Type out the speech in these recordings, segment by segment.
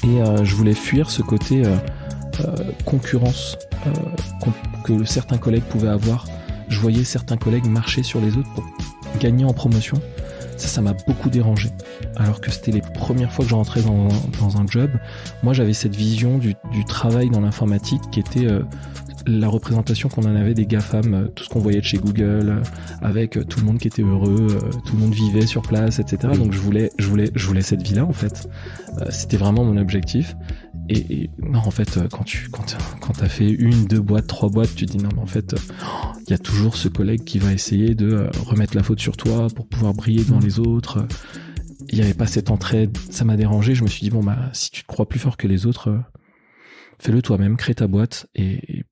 Et je voulais fuir ce côté concurrence que certains collègues pouvaient avoir. Je voyais certains collègues marcher sur les autres pour gagner en promotion. Ça m'a beaucoup dérangé. Alors que c'était les premières fois que je rentrais dans un job. Moi, j'avais cette vision du travail dans l'informatique qui était la représentation qu'on en avait des GAFAM, tout ce qu'on voyait de chez Google, avec tout le monde qui était heureux, tout le monde vivait sur place, etc. Donc je voulais cette vie-là, en fait. C'était vraiment mon objectif. Et non, en fait, quand t'as fait 1, 2 boîtes, 3 boîtes, tu te dis non, mais en fait, il y a toujours ce collègue qui va essayer de remettre la faute sur toi pour pouvoir briller devant les autres. Il n'y avait pas cette entraide, ça m'a dérangé. Je me suis dit bon, bah, si tu te crois plus fort que les autres, fais-le toi-même, crée ta boîte et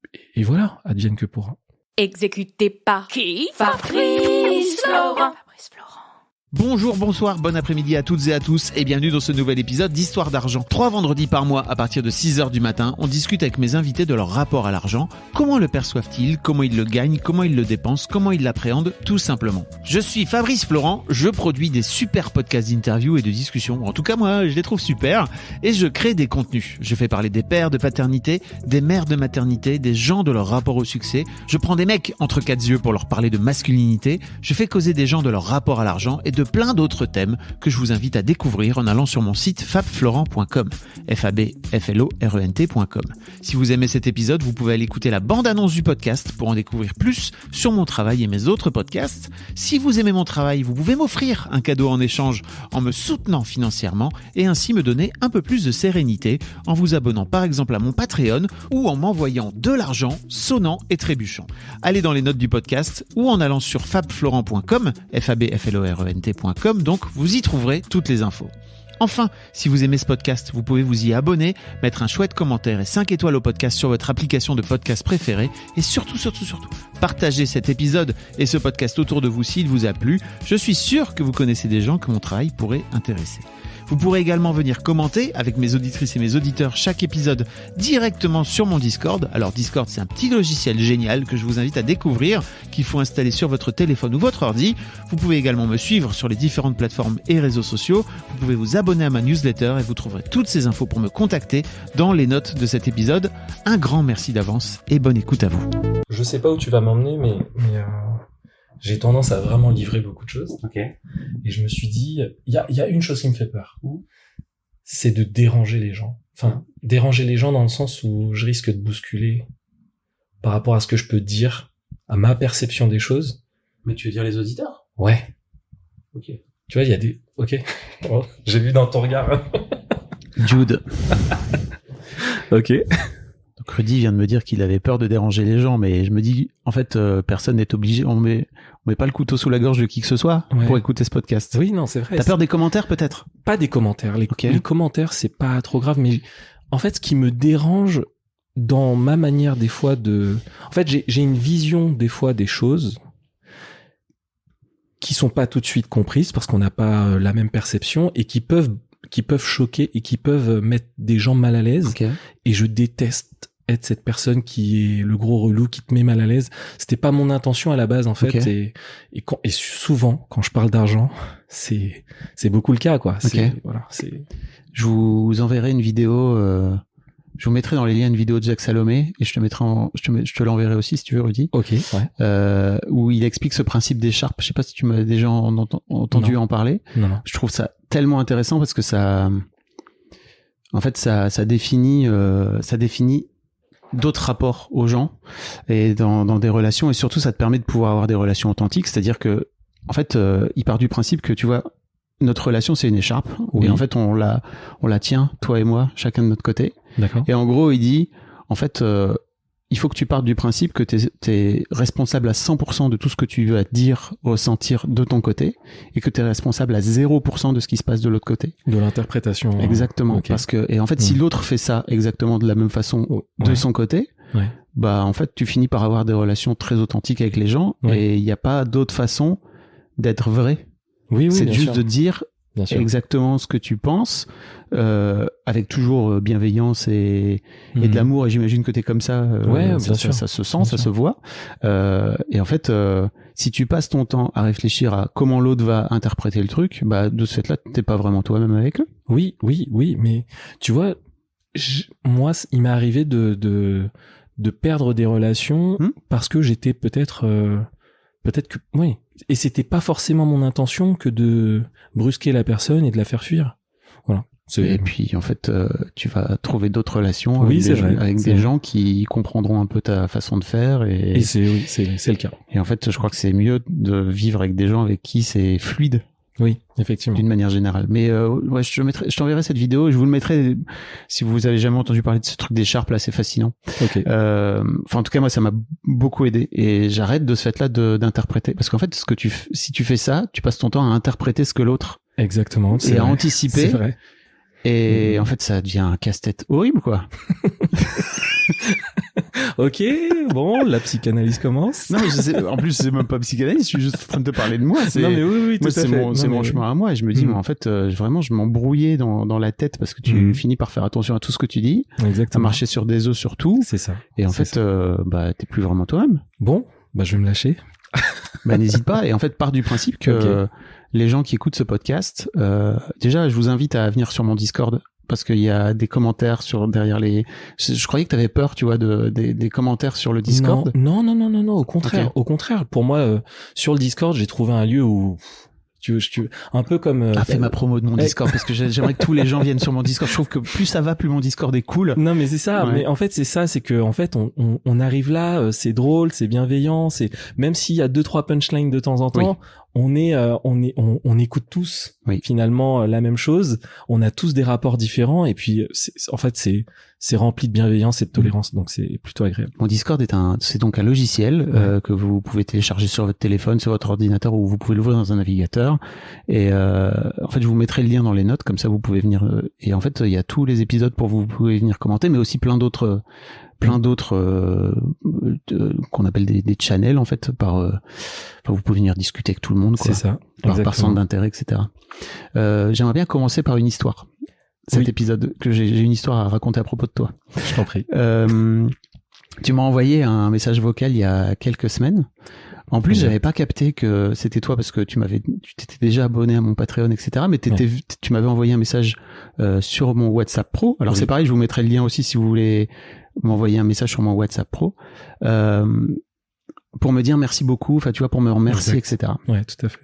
voilà, advienne que pourra. Exécuté par qui? Fabrice Florent. Bonjour, bonsoir, bon après-midi à toutes et à tous et bienvenue dans ce nouvel épisode d'Histoire d'argent. 3 vendredis par mois à partir de 6h du matin, on discute avec mes invités de leur rapport à l'argent. Comment le perçoivent-ils? Comment ils le gagnent? Comment ils le dépensent? Comment ils l'appréhendent? Tout simplement. Je suis Fabrice Florent, je produis des super podcasts d'interviews et de discussions. En tout cas, moi, je les trouve super et je crée des contenus. Je fais parler des pères de paternité, des mères de maternité, des gens de leur rapport au succès. Je prends des mecs entre 4 yeux pour leur parler de masculinité. Je fais causer des gens de leur rapport à l'argent et de plein d'autres thèmes que je vous invite à découvrir en allant sur mon site fabflorent.com, fabflorent.com. Si vous aimez cet épisode, vous pouvez aller écouter la bande-annonce du podcast pour en découvrir plus sur mon travail et mes autres podcasts. Si vous aimez mon travail, vous pouvez m'offrir un cadeau en échange en me soutenant financièrement et ainsi me donner un peu plus de sérénité en vous abonnant par exemple à mon Patreon ou en m'envoyant de l'argent sonnant et trébuchant. Allez dans les notes du podcast ou en allant sur fabflorent.com, fabflorent.com, donc vous y trouverez toutes les infos. Enfin, si vous aimez ce podcast, vous pouvez vous y abonner, mettre un chouette commentaire et 5 étoiles au podcast sur votre application de podcast préférée et surtout, partagez cet épisode et ce podcast autour de vous s'il vous a plu. Je suis sûr que vous connaissez des gens que mon travail pourrait intéresser. Vous pourrez également venir commenter avec mes auditrices et mes auditeurs chaque épisode directement sur mon Discord. Alors Discord, c'est un petit logiciel génial que je vous invite à découvrir, qu'il faut installer sur votre téléphone ou votre ordi. Vous pouvez également me suivre sur les différentes plateformes et réseaux sociaux. Vous pouvez vous abonner à ma newsletter et vous trouverez toutes ces infos pour me contacter dans les notes de cet épisode. Un grand merci d'avance et bonne écoute à vous. Je sais pas où tu vas m'emmener, mais j'ai tendance à vraiment livrer beaucoup de choses. Ok. Et je me suis dit, il y a une chose qui me fait peur. C'est de déranger les gens. Enfin, déranger les gens dans le sens où je risque de bousculer par rapport à ce que je peux dire, à ma perception des choses. Mais tu veux dire les auditeurs? Ouais. Ok. Tu vois, il y a des... Ok. Oh, j'ai vu dans ton regard. Jude. Ok. Donc Rudy vient de me dire qu'il avait peur de déranger les gens, mais je me dis, en fait, personne n'est obligé, on met pas le couteau sous la gorge de qui que ce soit pour écouter ce podcast. Oui, non, c'est vrai. T'as peur des commentaires, peut-être? Pas des commentaires. Les commentaires, c'est pas trop grave, mais en fait, ce qui me dérange dans ma manière des fois de... En fait, j'ai une vision des fois des choses qui sont pas tout de suite comprises parce qu'on n'a pas la même perception et qui peuvent choquer et qui peuvent mettre des gens mal à l'aise. Okay. Et je déteste être cette personne qui est le gros relou qui te met mal à l'aise. C'était pas mon intention à la base en fait. Okay. Et souvent quand je parle d'argent, c'est beaucoup le cas quoi. Okay. Je vous enverrai une vidéo. Je vous mettrai dans les liens une vidéo de Jacques Salomé et je te l'enverrai aussi si tu veux, Rudy. Ok. Ouais. Où il explique ce principe d'écharpe. Je sais pas si tu m'as déjà entendu en parler. Non. Je trouve ça tellement intéressant parce que ça définit d'autres rapports aux gens et dans des relations, et surtout ça te permet de pouvoir avoir des relations authentiques. C'est-à-dire que en fait, il part du principe que tu vois, notre relation c'est une écharpe, et en fait on la tient, toi et moi, chacun de notre côté. D'accord. Et en gros, il dit, en fait, il faut que tu partes du principe que t'es responsable à 100% de tout ce que tu vas dire, ressentir de ton côté, et que t'es responsable à 0% de ce qui se passe de l'autre côté. De l'interprétation. Exactement. Okay. Et en fait, si l'autre fait ça exactement de la même façon de son côté, bah, en fait, tu finis par avoir des relations très authentiques avec les gens, et il n'y a pas d'autre façon d'être vrai. Oui, c'est juste sûr. de dire exactement ce que tu penses, à avec toujours bienveillance et de l'amour, et j'imagine que t'es comme ça. Ouais, bien sûr. Ça se sent, Bien ça sûr. se voit. Et en fait, si tu passes ton temps à réfléchir à comment l'autre va interpréter le truc, bah de ce fait-là, t'es pas vraiment toi-même avec eux. Oui, mais tu vois, moi, il m'est arrivé de perdre des relations parce que j'étais peut-être que oui, et c'était pas forcément mon intention que de brusquer la personne et de la faire fuir. Voilà. Et puis en fait, tu vas trouver d'autres relations Oui, avec c'est des vrai. gens qui comprendront un peu ta façon de faire Et c'est le cas. Et en fait, je crois que c'est mieux de vivre avec des gens avec qui c'est fluide. Oui, effectivement. D'une manière générale. Mais ouais, je t'enverrai cette vidéo et je vous le mettrai si vous avez jamais entendu parler de ce truc d'écharpe là, c'est fascinant. Ok. Enfin, en tout cas, moi, ça m'a beaucoup aidé et j'arrête de ce fait-là d'interpréter parce qu'en fait, si tu fais ça, tu passes ton temps à interpréter ce que l'autre Exactement. et à anticiper. C'est vrai. Et en fait, ça devient un casse-tête horrible, quoi. Ok, bon, la psychanalyse commence. Non, mais en plus, c'est même pas psychanalyse, je suis juste en train de te parler de moi. Non, mais oui, tout moi, à fait. c'est mon chemin à moi. Et je me dis, mais en fait, vraiment, je m'embrouillais dans la tête parce que tu finis par faire attention à tout ce que tu dis. Exactement. À marcher sur des œufs surtout. C'est ça. Et en fait, bah, t'es plus vraiment toi-même. Bon, bah, je vais me lâcher. Bah, n'hésite pas. Et en fait, pars du principe que les gens qui écoutent ce podcast, déjà, je vous invite à venir sur mon Discord. Parce qu'il y a des commentaires derrière les. Je croyais que t'avais peur, tu vois, des commentaires sur le Discord. Non. Au contraire, Okay. Au contraire. Pour moi, sur le Discord, j'ai trouvé un lieu où tu un peu comme. Fais ma promo de mon Discord parce que j'aimerais que tous les gens viennent sur mon Discord. Je trouve que plus ça va, plus mon Discord est cool. Non, mais c'est ça. Ouais. Mais en fait, c'est que en fait, on arrive là, c'est drôle, c'est bienveillant, c'est même s'il y a 2-3 punchlines de temps en temps. Oui. On écoute tous finalement la même chose. On a tous des rapports différents et puis en fait c'est rempli de bienveillance et de tolérance, donc c'est plutôt agréable. Mon Discord c'est donc un logiciel que vous pouvez télécharger sur votre téléphone, sur votre ordinateur, ou vous pouvez l'ouvrir dans un navigateur. Et en fait, je vous mettrai le lien dans les notes, comme ça vous pouvez venir. Et en fait, il y a tous les épisodes pour vous pouvez venir commenter, mais aussi plein d'autres qu'on appelle des channels en fait vous pouvez venir discuter avec tout le monde, quoi. C'est ça, par centre d'intérêt, etc. J'aimerais bien commencer par une histoire. Cet épisode, que j'ai une histoire à raconter à propos de toi. Je t'en prie. Tu m'as envoyé un message vocal il y a quelques semaines. En plus, j'avais pas capté que c'était toi parce que tu t'étais déjà abonné à mon Patreon, etc. Mais tu m'avais envoyé un message sur mon WhatsApp Pro. Alors c'est pareil, je vous mettrai le lien aussi si vous voulez m'envoyer un message sur mon WhatsApp Pro pour me dire merci beaucoup. Enfin, tu vois, pour me remercier, etc. Ouais, tout à fait.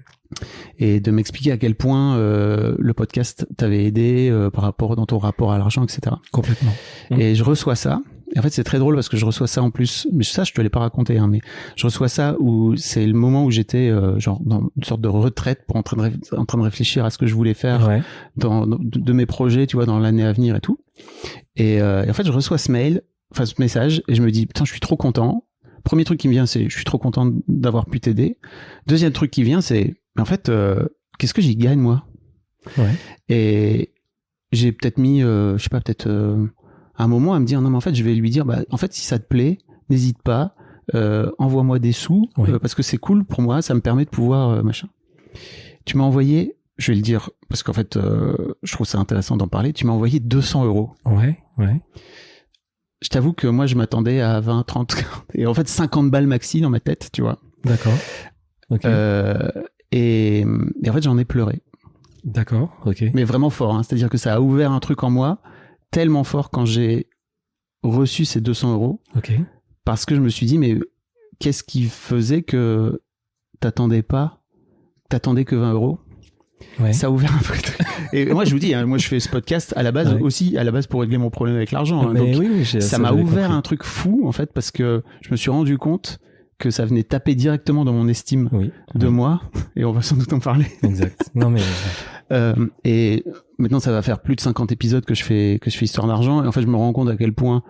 Et de m'expliquer à quel point le podcast t'avait aidé dans ton rapport à l'argent, etc. Complètement. Et je reçois ça. Et en fait, c'est très drôle parce que je reçois ça en plus. Mais ça, je te l'ai pas raconté, hein, mais je reçois ça où c'est le moment où j'étais genre dans une sorte de retraite en train de réfléchir à ce que je voulais faire de mes projets, tu vois, dans l'année à venir et tout. Et en fait, je reçois ce message, et je me dis putain, je suis trop content. Premier truc qui me vient, c'est je suis trop content d'avoir pu t'aider. Deuxième truc qui vient, c'est mais en fait, qu'est-ce que j'y gagne moi? Et j'ai peut-être mis, je sais pas, un moment à me dire non, mais en fait, je vais lui dire bah en fait, si ça te plaît, n'hésite pas, envoie-moi des sous parce que c'est cool pour moi, ça me permet de pouvoir machin. Tu m'as envoyé, je vais le dire parce qu'en fait, je trouve ça intéressant d'en parler. Tu m'as envoyé 200 €. Ouais. Je t'avoue que moi, je m'attendais à 20, 30, et en fait 50 balles maxi dans ma tête, tu vois. D'accord. Ok. Et en fait, j'en ai pleuré. D'accord. Ok. Mais vraiment fort, hein. C'est-à-dire que ça a ouvert un truc en moi tellement fort quand j'ai reçu ces 200 €. Ok. Parce que je me suis dit, mais qu'est-ce qui faisait que t'attendais que 20 €? Ouais. Ça a ouvert un truc. Et moi, je vous dis, hein, moi, je fais ce podcast à la base pour régler mon problème avec l'argent. Hein. Donc, ça m'a ouvert un truc fou, en fait, parce que je me suis rendu compte que ça venait taper directement dans mon estime de moi. Et on va sans doute en parler. Exact. Non, mais. Et maintenant, ça va faire plus de 50 épisodes que je fais Histoire d'argent. Et en fait, je me rends compte à quel point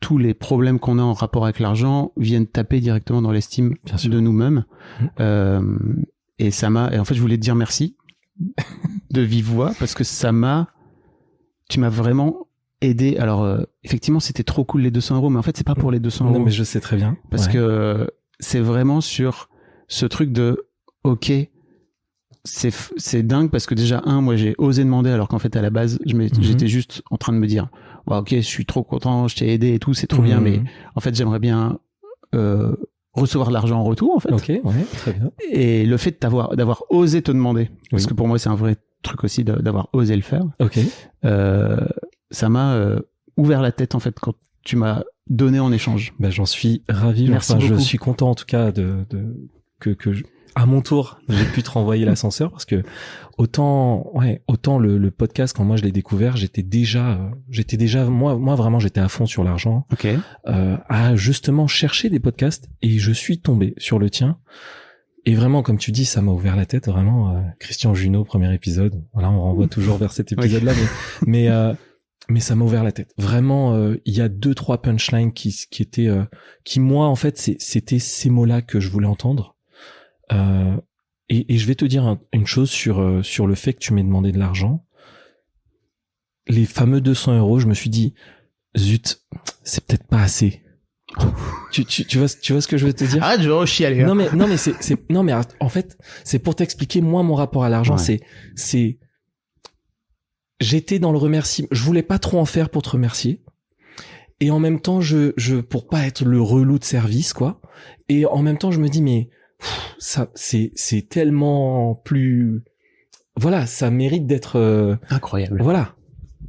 tous les problèmes qu'on a en rapport avec l'argent viennent taper directement dans l'estime de nous-mêmes. Et en fait, je voulais te dire merci de vive voix parce que tu m'as vraiment aidé. Alors, effectivement, c'était trop cool les 200 €, mais en fait, c'est pas pour les 200 €. Non, mais je sais très bien. Parce que c'est vraiment sur ce truc de, ok, c'est dingue parce que déjà moi j'ai osé demander alors qu'en fait à la base j'étais juste en train de me dire ok, je suis trop content, je t'ai aidé et tout, c'est trop bien, mais en fait j'aimerais bien recevoir de l'argent en retour en fait. Ok, ouais, très bien. Et le fait d'avoir osé te demander, parce que pour moi c'est un vrai truc aussi d'avoir osé le faire. Ok. Ça m'a ouvert la tête en fait quand tu m'as donné en échange. Bah, j'en suis ravi. Merci beaucoup. Je suis content en tout cas que à mon tour j'ai pu te renvoyer l'ascenseur, parce que autant le podcast, quand moi je l'ai découvert, j'étais déjà moi vraiment j'étais à fond sur l'argent. Ok. À justement chercher des podcasts, et je suis tombé sur le tien. Et vraiment, comme tu dis, ça m'a ouvert la tête, vraiment. Christian Junot, premier épisode. Voilà, on renvoie toujours vers cet épisode-là, mais ça m'a ouvert la tête. Vraiment, il y a 2-3 punchlines qui étaient, qui moi, en fait, c'était ces mots-là que je voulais entendre. Et je vais te dire une chose sur le fait que tu m'aies demandé de l'argent. Les fameux 200 €, je me suis dit, zut, c'est peut-être pas assez. Tu vois ce que je veux te dire? Arrête, je vais rechialer. Non mais en fait, c'est pour t'expliquer moi mon rapport à l'argent. Ouais. C'est j'étais dans le remerciement. Je voulais pas trop en faire pour te remercier. Et en même temps, je pour pas être le relou de service, quoi. Et en même temps, je me dis, mais ça, c'est tellement plus, voilà, ça mérite d'être Incroyable. Voilà.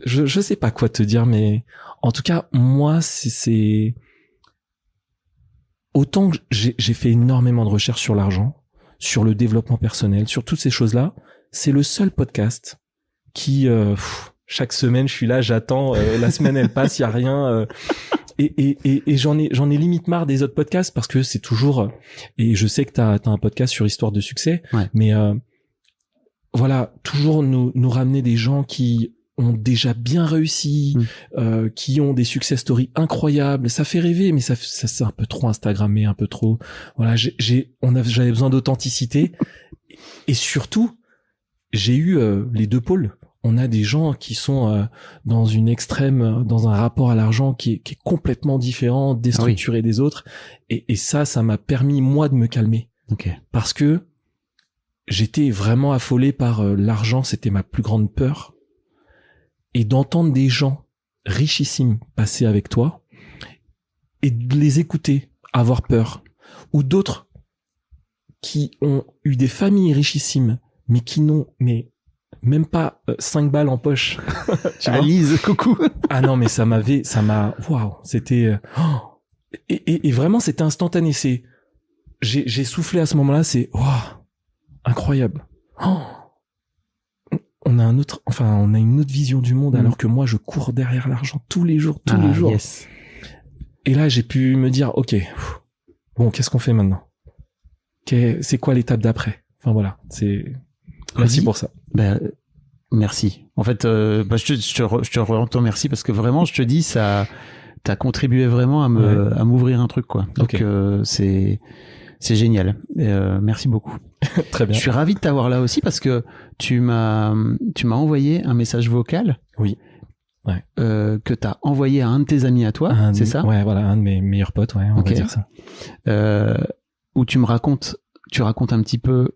Je sais pas quoi te dire, mais en tout cas, moi, c'est autant que j'ai fait énormément de recherches sur l'argent, sur le développement personnel, sur toutes ces choses-là. C'est le seul podcast qui, chaque semaine, je suis là, j'attends, la semaine elle passe, il y a rien. Et j'en ai limite marre des autres podcasts, parce que c'est toujours, et je sais que t'as un podcast sur Histoire de succès, ouais. mais voilà, toujours nous ramener des gens qui ont déjà bien réussi, qui ont des success stories incroyables. Ça fait rêver, mais ça c'est un peu trop Instagrammé, un peu trop. Voilà, j'avais besoin d'authenticité, et surtout, j'ai eu les deux pôles. On a des gens qui sont dans une extrême, dans un rapport à l'argent qui est complètement différent, déstructuré des autres, et ça m'a permis moi de me calmer. Ok. Parce que j'étais vraiment affolé par l'argent, c'était ma plus grande peur. Et d'entendre des gens richissimes passer avec toi et de les écouter avoir peur, ou d'autres qui ont eu des familles richissimes mais qui n'ont même pas 5 balles en poche. Tu vois? Lise, coucou. Ah non, mais waouh, c'était et vraiment c'était instantané. J'ai soufflé à ce moment-là, c'est waouh, incroyable. On a une autre vision du monde, alors que moi je cours derrière l'argent tous les jours. Yes. Et là j'ai pu me dire, ok, bon, qu'est-ce qu'on fait maintenant? C'est quoi l'étape d'après? Enfin voilà, merci pour ça. Ben, merci. En fait, je te rends merci, parce que vraiment, je te dis, ça, t'as contribué vraiment à m'ouvrir un truc, quoi. Donc, okay. C'est génial. Merci beaucoup. Très bien. Je suis ravi de t'avoir là aussi, parce que tu m'as envoyé un message vocal. Oui. Ouais. Que t'as envoyé à un de tes amis à toi, c'est ça? Ouais, voilà, un de mes meilleurs potes, ouais, on va dire ça. Où tu racontes un petit peu,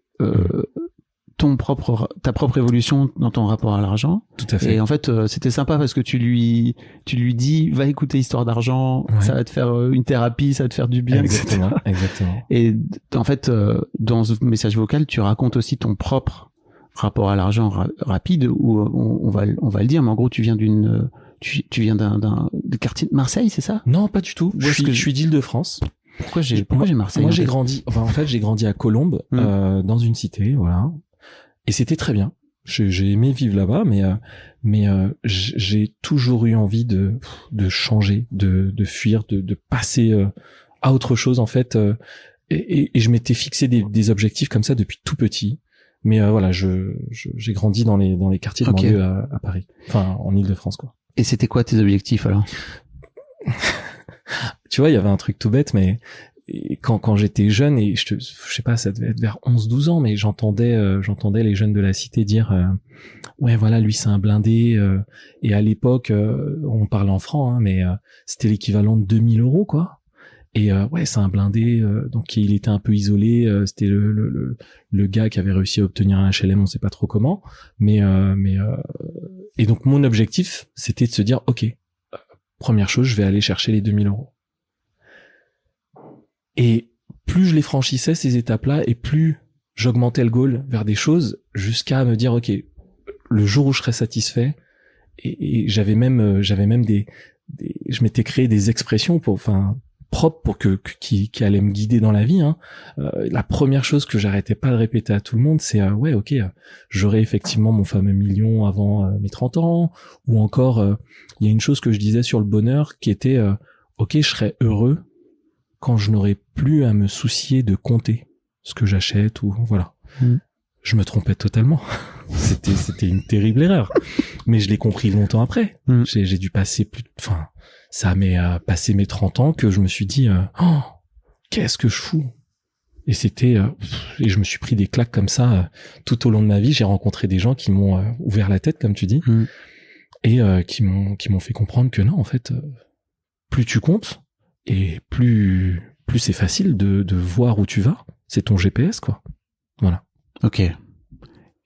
ta propre évolution dans ton rapport à l'argent. Tout à fait. Et en fait, c'était sympa, parce que tu lui dis, va écouter Histoire d'argent, ça va te faire une thérapie, ça va te faire du bien. Exactement. Et en fait, dans ce message vocal, tu racontes aussi ton propre rapport à l'argent rapide, où on va le dire, mais en gros, tu viens d'un quartier de Marseille, c'est ça? Non, pas du tout. Je suis d'Île-de-France. Pourquoi j'ai Marseille? Moi, j'ai grandi à Colombes, dans une cité, voilà. Et c'était très bien. J'ai aimé vivre là-bas, mais j'ai toujours eu envie de changer, de fuir, de passer à autre chose, en fait. Et je m'étais fixé des objectifs comme ça depuis tout petit. Mais voilà, j'ai grandi dans les quartiers de banlieue à Paris, enfin en Île-de-France, quoi. Et c'était quoi tes objectifs alors? Tu vois, il y avait un truc tout bête, mais quand j'étais jeune, et je sais pas, ça devait être vers 11-12 ans, mais j'entendais les jeunes de la cité dire ouais, voilà, lui c'est un blindé, et à l'époque on parlait en francs, hein, mais c'était l'équivalent de 2000 €, quoi. Et ouais, c'est un blindé. Donc il était un peu isolé. C'était le gars qui avait réussi à obtenir un HLM, on sait pas trop comment. Mais et donc mon objectif, c'était de se dire, ok, première chose, je vais aller chercher les 2000 euros. Et plus je les franchissais ces étapes-là, et plus j'augmentais le goal vers des choses, jusqu'à me dire, ok, le jour où je serai satisfait. Et j'avais même je m'étais créé des expressions propres pour qui allaient me guider dans la vie, hein. La première chose que j'arrêtais pas de répéter à tout le monde, c'est ouais, ok, j'aurai effectivement mon fameux million avant mes 30 ans, ou encore il y a une chose que je disais sur le bonheur qui était ok, je serai heureux quand je n'aurai plus à me soucier de compter ce que j'achète, ou voilà. Je me trompais totalement. C'était une terrible erreur. Mais je l'ai compris longtemps après. J'ai dû passer ça m'est passé mes 30 ans que je me suis dit, oh, qu'est-ce que je fous? Et et je me suis pris des claques comme ça tout au long de ma vie. J'ai rencontré des gens qui m'ont ouvert la tête, comme tu dis, et qui m'ont fait comprendre que non, en fait, plus tu comptes, et plus c'est facile de voir où tu vas. C'est ton GPS, quoi. Voilà. Ok.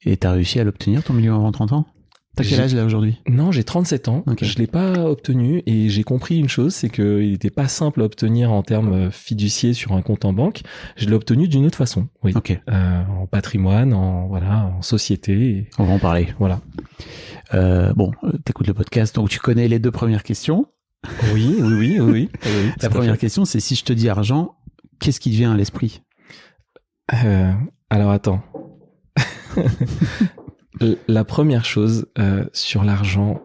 Et t'as réussi à l'obtenir, ton million avant 30 ans? T'as quel âge là aujourd'hui? Non, j'ai 37 ans. Okay. Je l'ai pas obtenu, et j'ai compris une chose, c'est que il était pas simple à obtenir en termes fiduciaires sur un compte en banque. Je l'ai obtenu d'une autre façon. Oui. Ok. En patrimoine, en société. On va en parler. Voilà. Bon, t'écoutes le podcast, donc tu connais les deux premières questions. Oui. La première question, c'est si je te dis argent, qu'est-ce qui te vient à l'esprit? Alors attends. La première chose sur l'argent,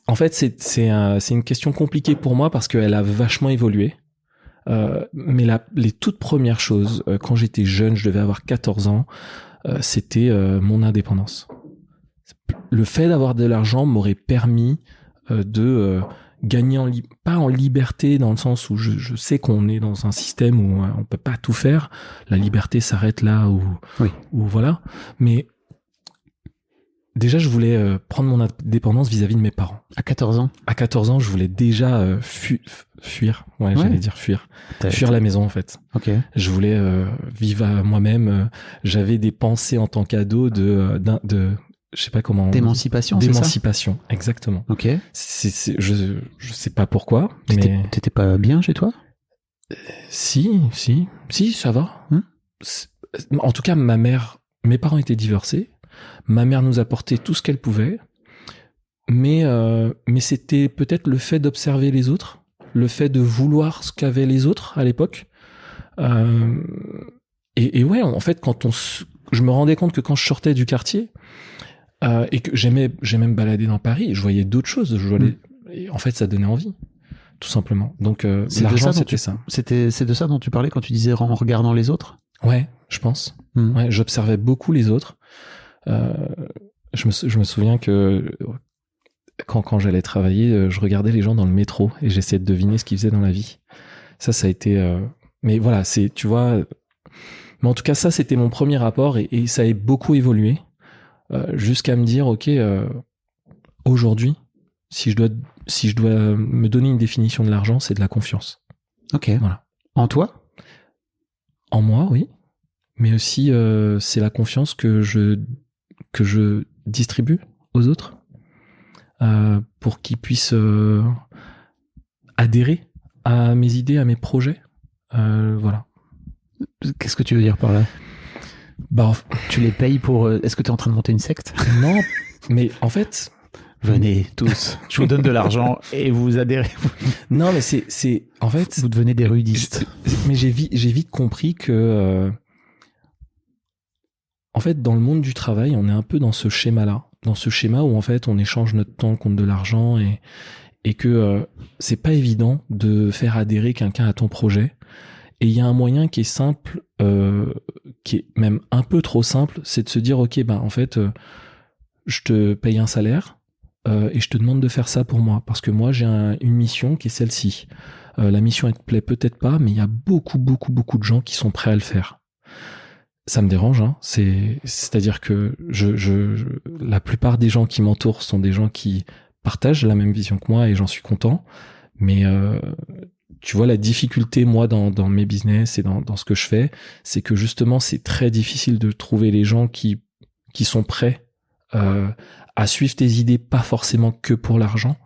en fait c'est une question compliquée pour moi parce qu'elle a vachement évolué. Mais les toutes premières choses, quand j'étais jeune, je devais avoir 14 ans, c'était mon indépendance. Le fait d'avoir de l'argent m'aurait permis de gagner pas en liberté, dans le sens où je sais qu'on est dans un système où on peut pas tout faire. La liberté s'arrête là où voilà. Mais déjà, je voulais prendre mon indépendance vis-à-vis de mes parents. À 14 ans? À 14 ans, je voulais déjà fuir. Ouais, j'allais dire fuir. Fuir la maison, en fait. Ok. Je voulais vivre à moi-même. J'avais des pensées en tant qu'ado de je sais pas comment. D'émancipation, c'est ça? D'émancipation, exactement. Ok. Je sais pas pourquoi, mais. T'étais pas bien chez toi? Si, ça va. En tout cas, mes parents étaient divorcés. Ma mère nous apportait tout ce qu'elle pouvait. Mais c'était peut-être le fait d'observer les autres, le fait de vouloir ce qu'avaient les autres à l'époque. Et ouais, en fait, je me rendais compte que quand je sortais du quartier, et que j'aimais me balader dans Paris, je voyais d'autres choses. Et en fait, ça donnait envie, tout simplement. Donc, l'argent, c'était ça. C'est de ça dont tu parlais quand tu disais en regardant les autres? Ouais, je pense. Ouais, j'observais beaucoup les autres. Je me souviens que quand j'allais travailler, je regardais les gens dans le métro et j'essayais de deviner ce qu'ils faisaient dans la vie. Ça a été. Mais voilà, tu vois. Mais en tout cas, ça, c'était mon premier rapport et ça a beaucoup évolué. Jusqu'à me dire, ok, aujourd'hui, si je dois me donner une définition de l'argent, c'est de la confiance. Ok. Voilà. En toi? En moi, oui. Mais aussi, c'est la confiance que je distribue aux autres pour qu'ils puissent adhérer à mes idées, à mes projets. Voilà. Qu'est-ce que tu veux dire par là? Tu les payes pour... Est-ce que tu es en train de monter une secte? Non, mais en fait... Venez tous, je vous donne de l'argent et vous adhérez. Non, mais c'est en fait... Vous devenez des rudistes. Mais j'ai vite compris que... en fait, dans le monde du travail, on est un peu dans ce schéma-là. Dans ce schéma où en fait, on échange notre temps contre de l'argent et que c'est pas évident de faire adhérer quelqu'un à ton projet. Et il y a un moyen qui est simple, qui est même un peu trop simple, c'est de se dire, ok, en fait, je te paye un salaire et je te demande de faire ça pour moi, parce que moi j'ai une mission qui est celle-ci. La mission elle te plaît peut-être pas, mais il y a beaucoup de gens qui sont prêts à le faire. Ça me dérange, hein. C'est-à-dire que la plupart des gens qui m'entourent sont des gens qui partagent la même vision que moi et j'en suis content. Mais tu vois, la difficulté, moi, dans mes business et dans ce que je fais, c'est que justement, c'est très difficile de trouver les gens qui sont prêts à suivre tes idées, pas forcément que pour l'argent.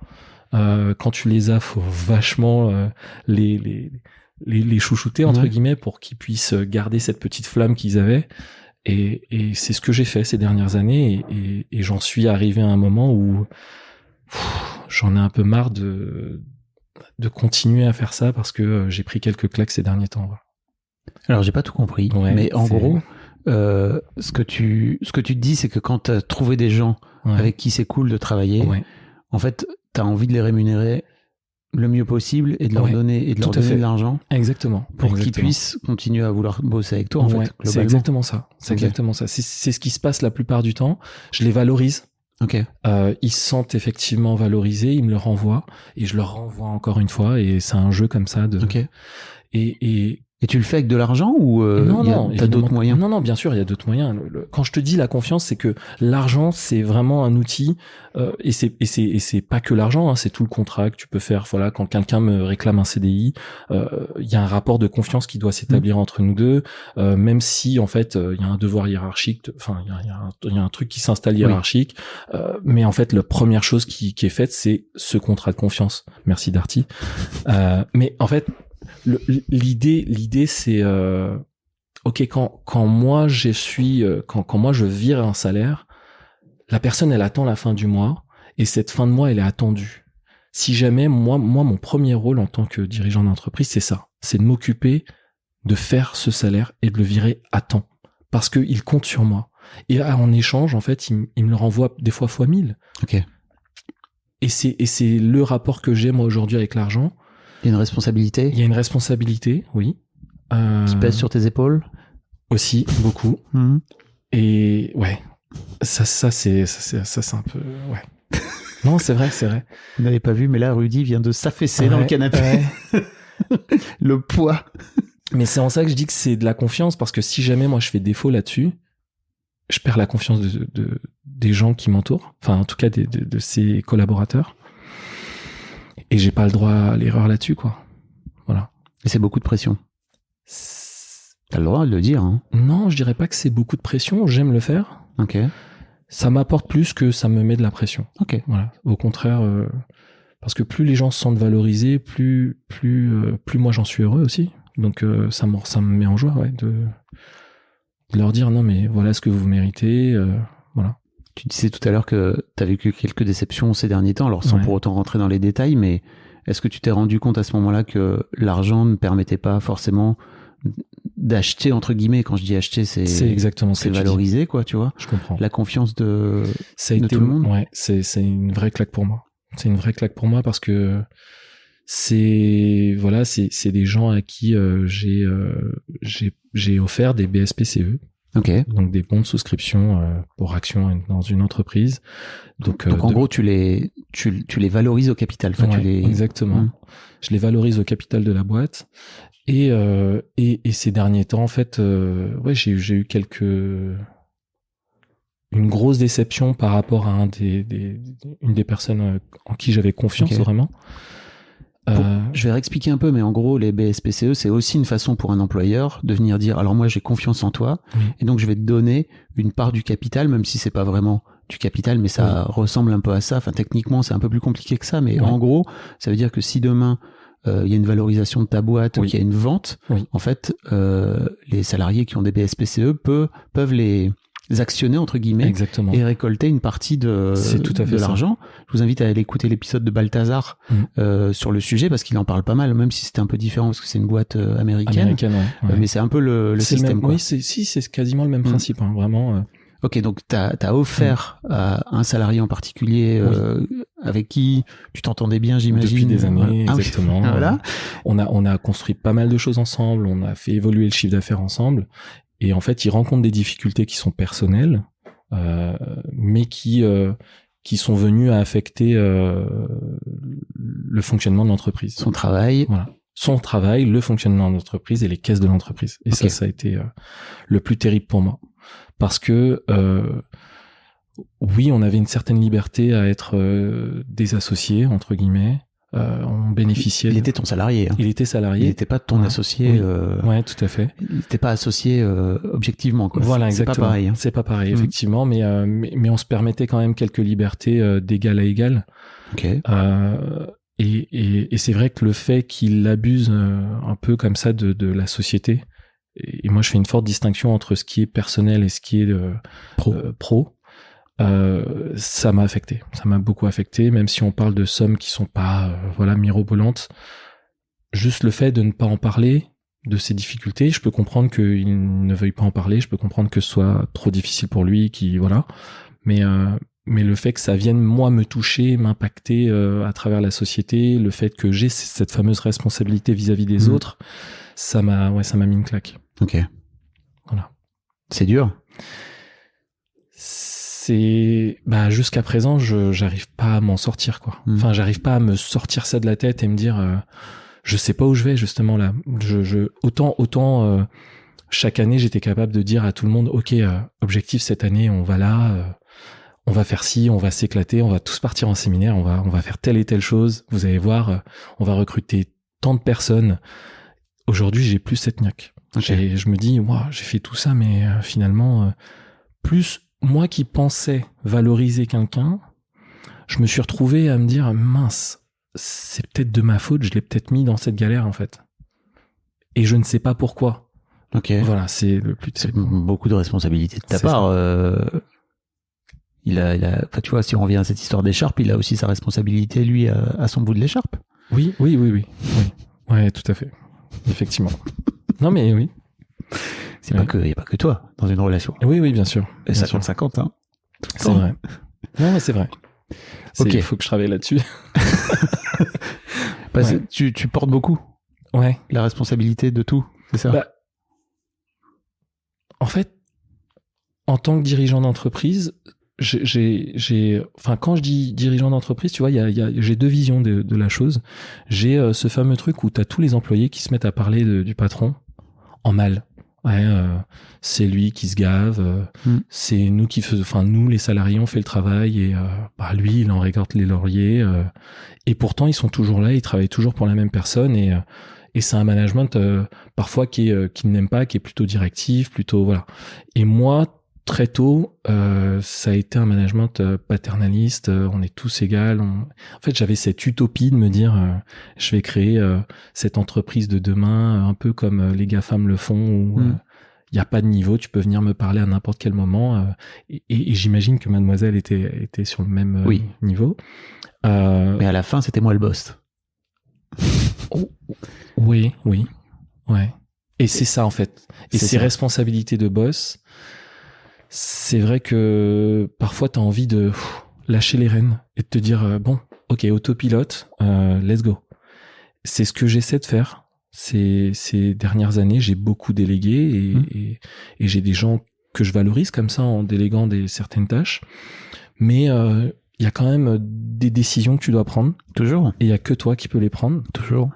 Quand tu les as, faut vachement les chouchouter, entre guillemets, pour qu'ils puissent garder cette petite flamme qu'ils avaient. Et c'est ce que j'ai fait ces dernières années, et j'en suis arrivé à un moment où j'en ai un peu marre de continuer à faire ça, parce que j'ai pris quelques claques ces derniers temps. Voilà. Alors j'ai pas tout compris, mais en gros, ce que tu te dis, c'est que quand t'as trouvé des gens avec qui c'est cool de travailler, en fait, t'as envie de les rémunérer le mieux possible et de leur donner de l'argent. Exactement. Pour qu'ils puissent continuer à vouloir bosser avec toi, en fait. C'est exactement ça. C'est exactement ça. C'est ce qui se passe la plupart du temps. Je les valorise. Ils se sentent effectivement valorisés, ils me le renvoient, et je leur renvoie encore une fois, et c'est un jeu comme ça Et tu le fais avec de l'argent ou t'as d'autres moyens? Non, bien sûr, il y a d'autres moyens. Quand je te dis la confiance, c'est que l'argent, c'est vraiment un outil, et c'est pas que l'argent, hein, c'est tout le contrat que tu peux faire. Voilà, quand quelqu'un me réclame un CDI, il y a un rapport de confiance qui doit s'établir entre nous deux, même si en fait il y a un devoir hiérarchique. Enfin, il y a un truc qui s'installe hiérarchique, mais en fait la première chose qui est faite, c'est ce contrat de confiance. Merci Darty. Mais en fait, l'idée c'est quand moi quand moi je vire un salaire, la personne elle attend la fin du mois, et cette fin de mois elle est attendue. Si jamais moi mon premier rôle en tant que dirigeant d'entreprise, c'est ça, c'est de m'occuper de faire ce salaire et de le virer à temps, parce que il compte sur moi, et en échange en fait il me le renvoie des fois fois 1000. Et c'est le rapport que j'ai moi aujourd'hui avec l'argent. Il y a une responsabilité. Il y a une responsabilité, oui. Qui pèse sur tes épaules. Aussi, beaucoup. Et ouais, ça c'est un peu, ouais. Non, c'est vrai. Vous n'avez pas vu, mais là, Rudy vient de s'affaisser dans le canapé. Le poids. Mais c'est en ça que je dis que c'est de la confiance, parce que si jamais moi je fais défaut là-dessus, je perds la confiance des gens qui m'entourent. Enfin, en tout cas, de ces collaborateurs. Et j'ai pas le droit à l'erreur là-dessus, quoi. Voilà. Et c'est beaucoup de pression. T'as le droit de le dire, hein. Non, je dirais pas que c'est beaucoup de pression. J'aime le faire. Ça m'apporte plus que ça me met de la pression. Voilà. Au contraire, parce que plus les gens se sentent valorisés, plus moi j'en suis heureux aussi. Donc ça me met en joie, de leur dire non mais voilà ce que vous méritez. Voilà. Tu disais tout à l'heure que tu as vécu quelques déceptions ces derniers temps, alors sans pour autant rentrer dans les détails, mais est-ce que tu t'es rendu compte à ce moment-là que l'argent ne permettait pas forcément d'acheter, entre guillemets, quand je dis acheter, c'est exactement ce que valoriser, quoi, tu vois. Je comprends. La confiance de tout le monde. Ouais, c'est une vraie claque pour moi. C'est une vraie claque pour moi, parce que c'est des gens à qui j'ai offert des BSPCE. Donc des bons de souscription pour action dans une entreprise. Donc en gros tu les valorises au capital. Exactement. Je les valorise au capital de la boîte. Et ces derniers temps, en fait, j'ai eu une grosse déception par rapport à une des personnes en qui j'avais confiance vraiment. Je vais réexpliquer un peu, mais en gros, les BSPCE, c'est aussi une façon pour un employeur de venir dire, alors moi j'ai confiance en toi, et donc je vais te donner une part du capital, même si c'est pas vraiment du capital, mais ça ressemble un peu à ça. Enfin, techniquement, c'est un peu plus compliqué que ça, mais en gros, ça veut dire que si demain il y a une valorisation de ta boîte ou qu'il y a une vente, en fait, les salariés qui ont des BSPCE peuvent les actionner, entre guillemets, et récolter une partie de l'argent. Je vous invite à aller écouter l'épisode de Balthazar sur le sujet, parce qu'il en parle pas mal, même si c'était un peu différent parce que c'est une boîte américaine, mais c'est un peu le système. Oui, c'est quasiment le même principe, hein, vraiment. Ok, donc t'as offert à un salarié en particulier avec qui tu t'entendais bien, j'imagine. Depuis des années, exactement. Voilà. On a construit pas mal de choses ensemble, on a fait évoluer le chiffre d'affaires ensemble. Et en fait, il rencontre des difficultés qui sont personnelles, mais qui sont venues à affecter le fonctionnement de l'entreprise. Son travail. Voilà. Son travail, le fonctionnement de l'entreprise et les caisses de l'entreprise. Et ça a été le plus terrible pour moi. Parce que, oui, on avait une certaine liberté à être des associés, entre guillemets. on bénéficiait. Il était ton salarié. Hein. Il était salarié. Il n'était pas ton associé. Oui. Ouais, tout à fait. Il n'était pas associé objectivement. Quoi. Voilà, c'est exactement. pas pareil. Hein. C'est pas pareil, effectivement, mais on se permettait quand même quelques libertés d'égal à égal. Ok. Et c'est vrai que le fait qu'il abuse un peu comme ça de la société, et moi je fais une forte distinction entre ce qui est personnel et ce qui est pro. Ça m'a affecté, ça m'a beaucoup affecté, même si on parle de sommes qui sont pas mirobolantes. Juste le fait de ne pas en parler de ses difficultés, je peux comprendre qu'il ne veuille pas en parler, je peux comprendre que ce soit trop difficile pour lui, mais le fait que ça vienne moi me toucher, m'impacter à travers la société, le fait que j'ai cette fameuse responsabilité vis-à-vis des autres, ça m'a mis une claque. Ok. Voilà. C'est dur. Jusqu'à présent, j'arrive pas à m'en sortir, quoi. Enfin, j'arrive pas à me sortir ça de la tête et me dire je sais pas où je vais justement là. Autant chaque année, j'étais capable de dire à tout le monde OK, objectif cette année, on va là, on va faire ci, on va s'éclater, on va tous partir en séminaire, on va faire telle et telle chose. Vous allez voir, on va recruter tant de personnes. Aujourd'hui, j'ai plus cette niaque. Okay. Je me dis j'ai fait tout ça, mais finalement plus moi qui pensais valoriser quelqu'un, je me suis retrouvé à me dire mince, c'est peut-être de ma faute, je l'ai peut-être mis dans cette galère en fait. Et je ne sais pas pourquoi. Ok. Voilà, c'est le plus. C'est beaucoup de responsabilité de ta part. Il a, tu vois, si on revient à cette histoire d'écharpe, il a aussi sa responsabilité lui à son bout de l'écharpe. Oui. Ouais, tout à fait. Effectivement. Non mais oui. Il n'y a pas que toi dans une relation. Oui, bien sûr. Et 50-50, hein. C'est vrai. Non, mais c'est vrai. Ok. Il faut que je travaille là-dessus. Parce que tu portes beaucoup. Ouais. La responsabilité de tout, c'est ça? En fait, en tant que dirigeant d'entreprise, quand je dis dirigeant d'entreprise, tu vois, j'ai deux visions de la chose. J'ai ce fameux truc où t'as tous les employés qui se mettent à parler du patron en mal. Ouais, c'est lui qui se gave, c'est nous nous les salariés on fait le travail et lui il en récolte les lauriers et pourtant ils sont toujours là, ils travaillent toujours pour la même personne et c'est un management parfois qui n'aime pas, qui est plutôt directif, plutôt voilà. Et moi très tôt ça a été un management paternaliste, on est tous égaux. En fait j'avais cette utopie de me dire je vais créer cette entreprise de demain un peu comme les GAFAM le font où il y a pas de niveau, tu peux venir me parler à n'importe quel moment et j'imagine que mademoiselle était sur le même niveau. Mais à la fin c'était moi le boss. Oui. Ouais. Et c'est ça en fait. Et ces responsabilités de boss, c'est vrai que parfois t'as envie de lâcher les rênes et de te dire bon, ok, autopilote, let's go. C'est ce que j'essaie de faire. Ces dernières années, j'ai beaucoup délégué et j'ai des gens que je valorise comme ça en déléguant certaines tâches. Mais il y a quand même des décisions que tu dois prendre. Toujours. Et il y a que toi qui peux les prendre. Toujours.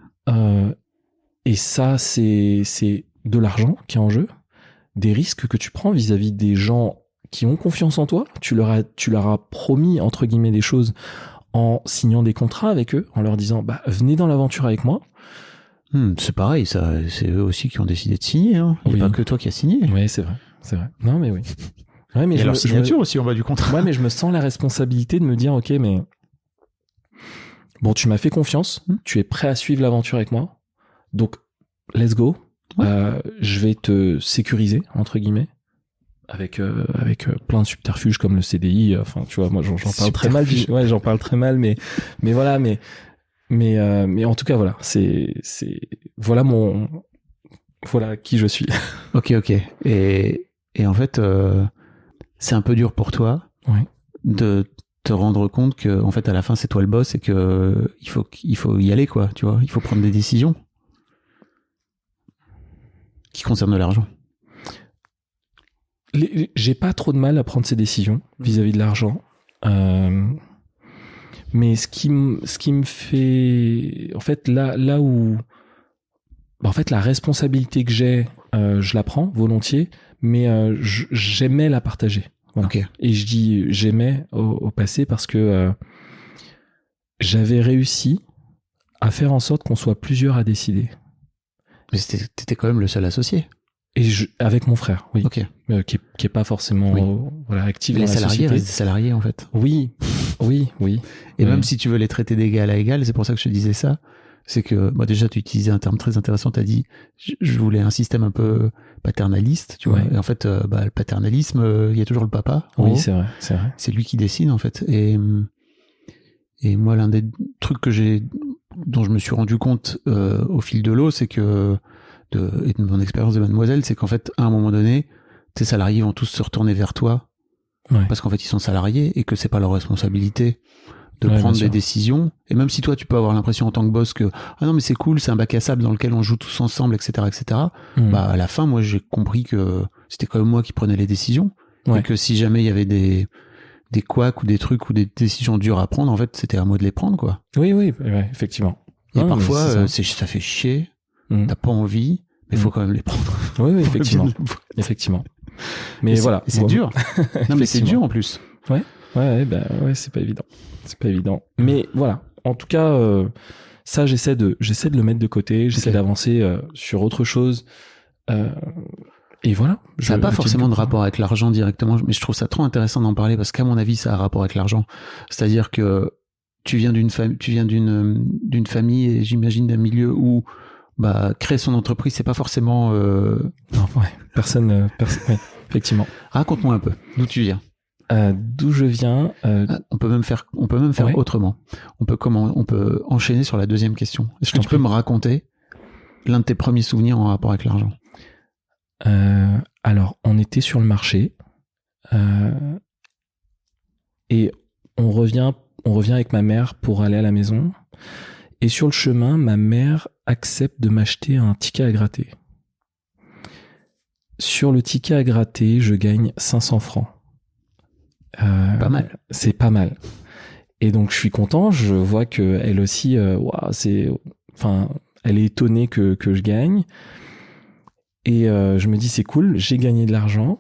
Et ça, c'est de l'argent qui est en jeu, des risques que tu prends vis-à-vis des gens qui ont confiance en toi. Tu leur as promis entre guillemets des choses en signant des contrats avec eux, en leur disant venez dans l'aventure avec moi. C'est pareil, ça, c'est eux aussi qui ont décidé de signer. Hein. Il n'y a pas que toi qui as signé. Oui, c'est vrai. Non, mais oui. Ouais, mais et leur signature aussi, on va du contrat. Ouais, mais je me sens la responsabilité de me dire, ok, mais bon, tu m'as fait confiance, tu es prêt à suivre l'aventure avec moi, donc let's go. Ouais. Je vais te sécuriser entre guillemets avec plein de subterfuges comme le CDI. Enfin, tu vois, moi j'en parle très mal. Ouais, j'en parle très mal, mais voilà, mais en tout cas voilà, c'est voilà qui je suis. Ok. Et en fait, c'est un peu dur pour toi de te rendre compte que en fait à la fin c'est toi le boss et que il faut y aller quoi, tu vois, il faut prendre des décisions qui concernent l'argent. J'ai pas trop de mal à prendre ces décisions vis-à-vis de l'argent. Mais ce qui me fait, en fait, là où, en fait, la responsabilité que j'ai, je la prends volontiers, mais j'aimais la partager. Voilà. Okay. Et je dis j'aimais au passé parce que j'avais réussi à faire en sorte qu'on soit plusieurs à décider. Mais t'étais quand même le seul associé. Et avec mon frère, oui. Ok. Qui est pas forcément actif dans Les la salariés société. restent des salariés, en fait. Oui. Et même si tu veux les traiter d'égal à égal, c'est pour ça que je te disais ça, c'est que, moi, déjà, tu utilisais un terme très intéressant, t'as dit, je voulais un système un peu paternaliste, tu vois. Ouais. Et en fait, le paternalisme, il y a toujours le papa. en Oui, haut. c'est vrai. C'est lui qui décide, en fait. Et moi, l'un des trucs dont je me suis rendu compte au fil de l'eau, c'est que et de mon expérience de mademoiselle, c'est qu'en fait, à un moment donné, tes salariés vont tous se retourner vers toi parce qu'en fait, ils sont salariés et que c'est pas leur responsabilité de prendre des décisions. Et même si toi, tu peux avoir l'impression en tant que boss que ah non mais c'est cool, c'est un bac à sable dans lequel on joue tous ensemble, etc., bah à la fin, moi, j'ai compris que c'était quand même moi qui prenais les décisions et que si jamais il y avait des couacs ou des trucs ou des décisions dures à prendre, en fait, c'était à moi de les prendre, quoi. Oui, effectivement. Et parfois, ça fait chier. T'as pas envie, mais il faut quand même les prendre. Oui, effectivement. Mais voilà. C'est dur. Non, mais c'est dur en plus. Ouais, c'est pas évident. Mais voilà. En tout cas, ça, j'essaie de le mettre de côté. J'essaie d'avancer sur autre chose. Et voilà. Ça n'a pas forcément de rapport avec l'argent directement, mais je trouve ça trop intéressant d'en parler parce qu'à mon avis, ça a rapport avec l'argent. C'est-à-dire que tu viens d'une famille et j'imagine d'un milieu où créer son entreprise, c'est pas forcément. Non, personne. Effectivement. Raconte-moi un peu d'où tu viens. D'où je viens. On peut même faire autrement. On peut enchaîner sur la deuxième question. Est-ce que tu peux me raconter l'un de tes premiers souvenirs en rapport avec l'argent? Alors, on était sur le marché et on revient avec ma mère pour aller à la maison. Et sur le chemin, ma mère accepte de m'acheter un ticket à gratter. Sur le ticket à gratter, je gagne 500 francs. Pas mal. C'est pas mal. Et donc, je suis content. Je vois qu'elle aussi, elle est étonnée que je gagne. Et je me dis, c'est cool, j'ai gagné de l'argent.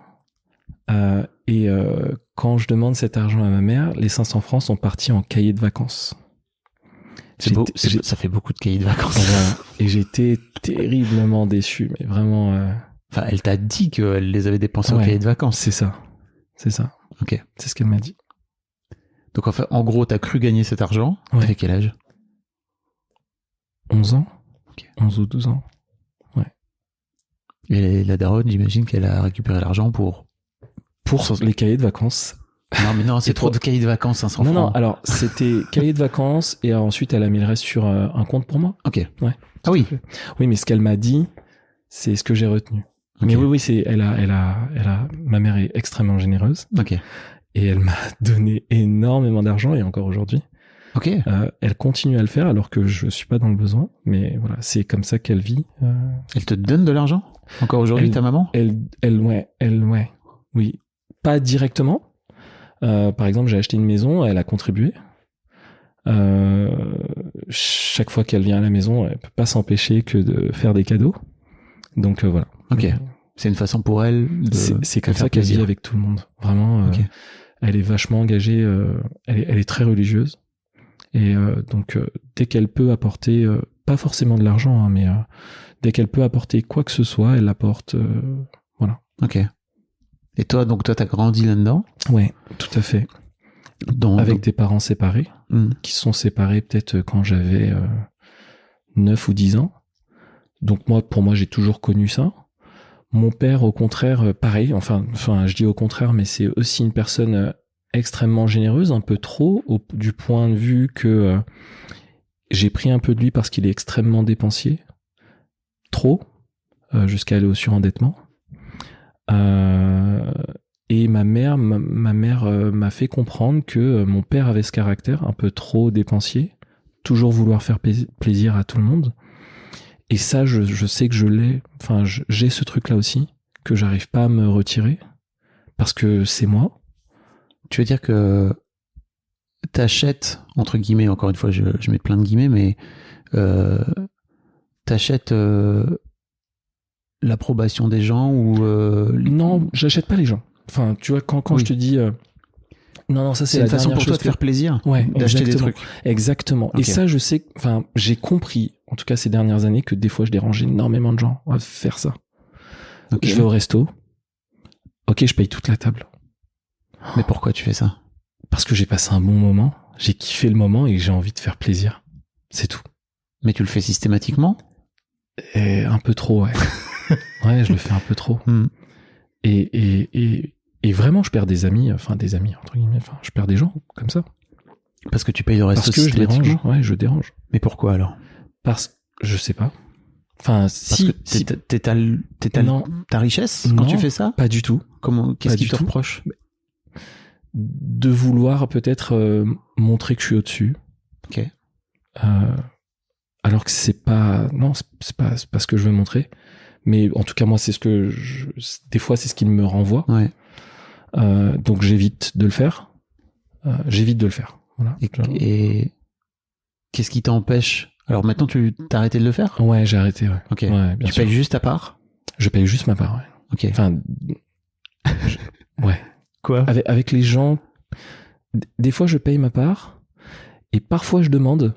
Et quand je demande cet argent à ma mère, les 500 francs sont partis en cahier de vacances. Ça fait beaucoup de cahiers de vacances. Voilà. Et j'étais terriblement déçu, mais vraiment. Enfin, elle t'a dit qu'elle les avait dépensés au cahier de vacances. C'est ça. Ok. C'est ce qu'elle m'a dit. Donc en gros, t'as cru gagner cet argent. T'avais quel âge? 11 ans. Okay. 11 ou 12 ans. Ouais. Et la daronne, j'imagine qu'elle a récupéré l'argent pour les cahiers de vacances. Non, mais non, c'est trop de cahiers de vacances, 500 francs. Non, alors, c'était cahiers de vacances et ensuite, elle a mis le reste sur un compte pour moi. Ok. Ouais. Ah oui. Oui, mais ce qu'elle m'a dit, c'est ce que j'ai retenu. Okay. Mais oui, ma mère est extrêmement généreuse. Ok. Et elle m'a donné énormément d'argent et encore aujourd'hui. Ok. Elle continue à le faire alors que je suis pas dans le besoin. Mais voilà, c'est comme ça qu'elle vit. Elle te donne de l'argent? Encore aujourd'hui, ta maman? Oui. Pas directement. Par exemple, j'ai acheté une maison, elle a contribué. Chaque fois qu'elle vient à la maison, elle peut pas s'empêcher que de faire des cadeaux. Donc voilà. Ok. C'est une façon pour elle de. C'est comme ça qu'elle vit avec tout le monde. Vraiment. Okay. Elle est vachement engagée. Elle est très religieuse. Et donc dès qu'elle peut apporter, pas forcément de l'argent, hein, mais dès qu'elle peut apporter quoi que ce soit, elle l'apporte. Voilà. Ok. Et toi, t'as grandi là-dedans? Ouais, tout à fait. Avec des parents séparés, qui sont séparés peut-être quand j'avais 9 ou 10 ans. Donc pour moi, j'ai toujours connu ça. Mon père, au contraire, pareil. Enfin, je dis au contraire, mais c'est aussi une personne extrêmement généreuse, un peu trop, du point de vue que j'ai pris un peu de lui parce qu'il est extrêmement dépensier. Trop, jusqu'à aller au surendettement. Et ma mère m'a fait comprendre que mon père avait ce caractère un peu trop dépensier, toujours vouloir faire plaisir à tout le monde. Et ça, je sais que je l'ai. Enfin, j'ai ce truc-là aussi que j'arrive pas à me retirer parce que c'est moi. Tu veux dire que t'achètes, entre guillemets, encore une fois, je mets plein de guillemets, mais t'achètes l'approbation des gens ou Non, j'achète pas les gens. Enfin, tu vois, quand je te dis Non, ça c'est C'est la une façon dernière pour toi chose de faire plaisir, Ouais, d'acheter des exactement. trucs. Exactement. Ok. Et ça, je sais, enfin, j'ai compris, en tout cas ces dernières années, que des fois je dérange énormément de gens à faire ça. Ok. Je vais au resto. Ok, je paye toute la table. Mais pourquoi tu fais ça? Parce que j'ai passé un bon moment, j'ai kiffé le moment et j'ai envie de faire plaisir. C'est tout. Mais tu le fais systématiquement? Et un peu trop, ouais. Ouais, je le fais un peu trop. Et vraiment, je perds des amis, enfin des amis, entre guillemets, enfin, je perds des gens comme ça. Parce que tu payes le resto Parce que je dérange. systématiquement? Ouais, je dérange. Mais pourquoi alors? Je sais pas. Enfin, Parce que t'étales Non. ta richesse quand Non. tu fais ça? Pas du tout. Qu'est-ce Pas qui du te tout. reproche? De vouloir peut-être montrer que je suis au-dessus. Ok. Alors que c'est pas, non, c'est pas ce que je veux montrer. Mais en tout cas, moi, c'est ce que des fois, c'est ce qui me renvoie. Ouais. Donc, j'évite de le faire. Voilà. Et qu'est-ce qui t'empêche? Alors maintenant, t'as arrêté de le faire? Ouais, j'ai arrêté, ouais. Ok. Ouais, bien Tu sûr. payes juste ta part? Je paye juste ma part, ouais. Ok. Enfin, ouais. Quoi? Avec les gens, des fois, je paye ma part. Et parfois, je demande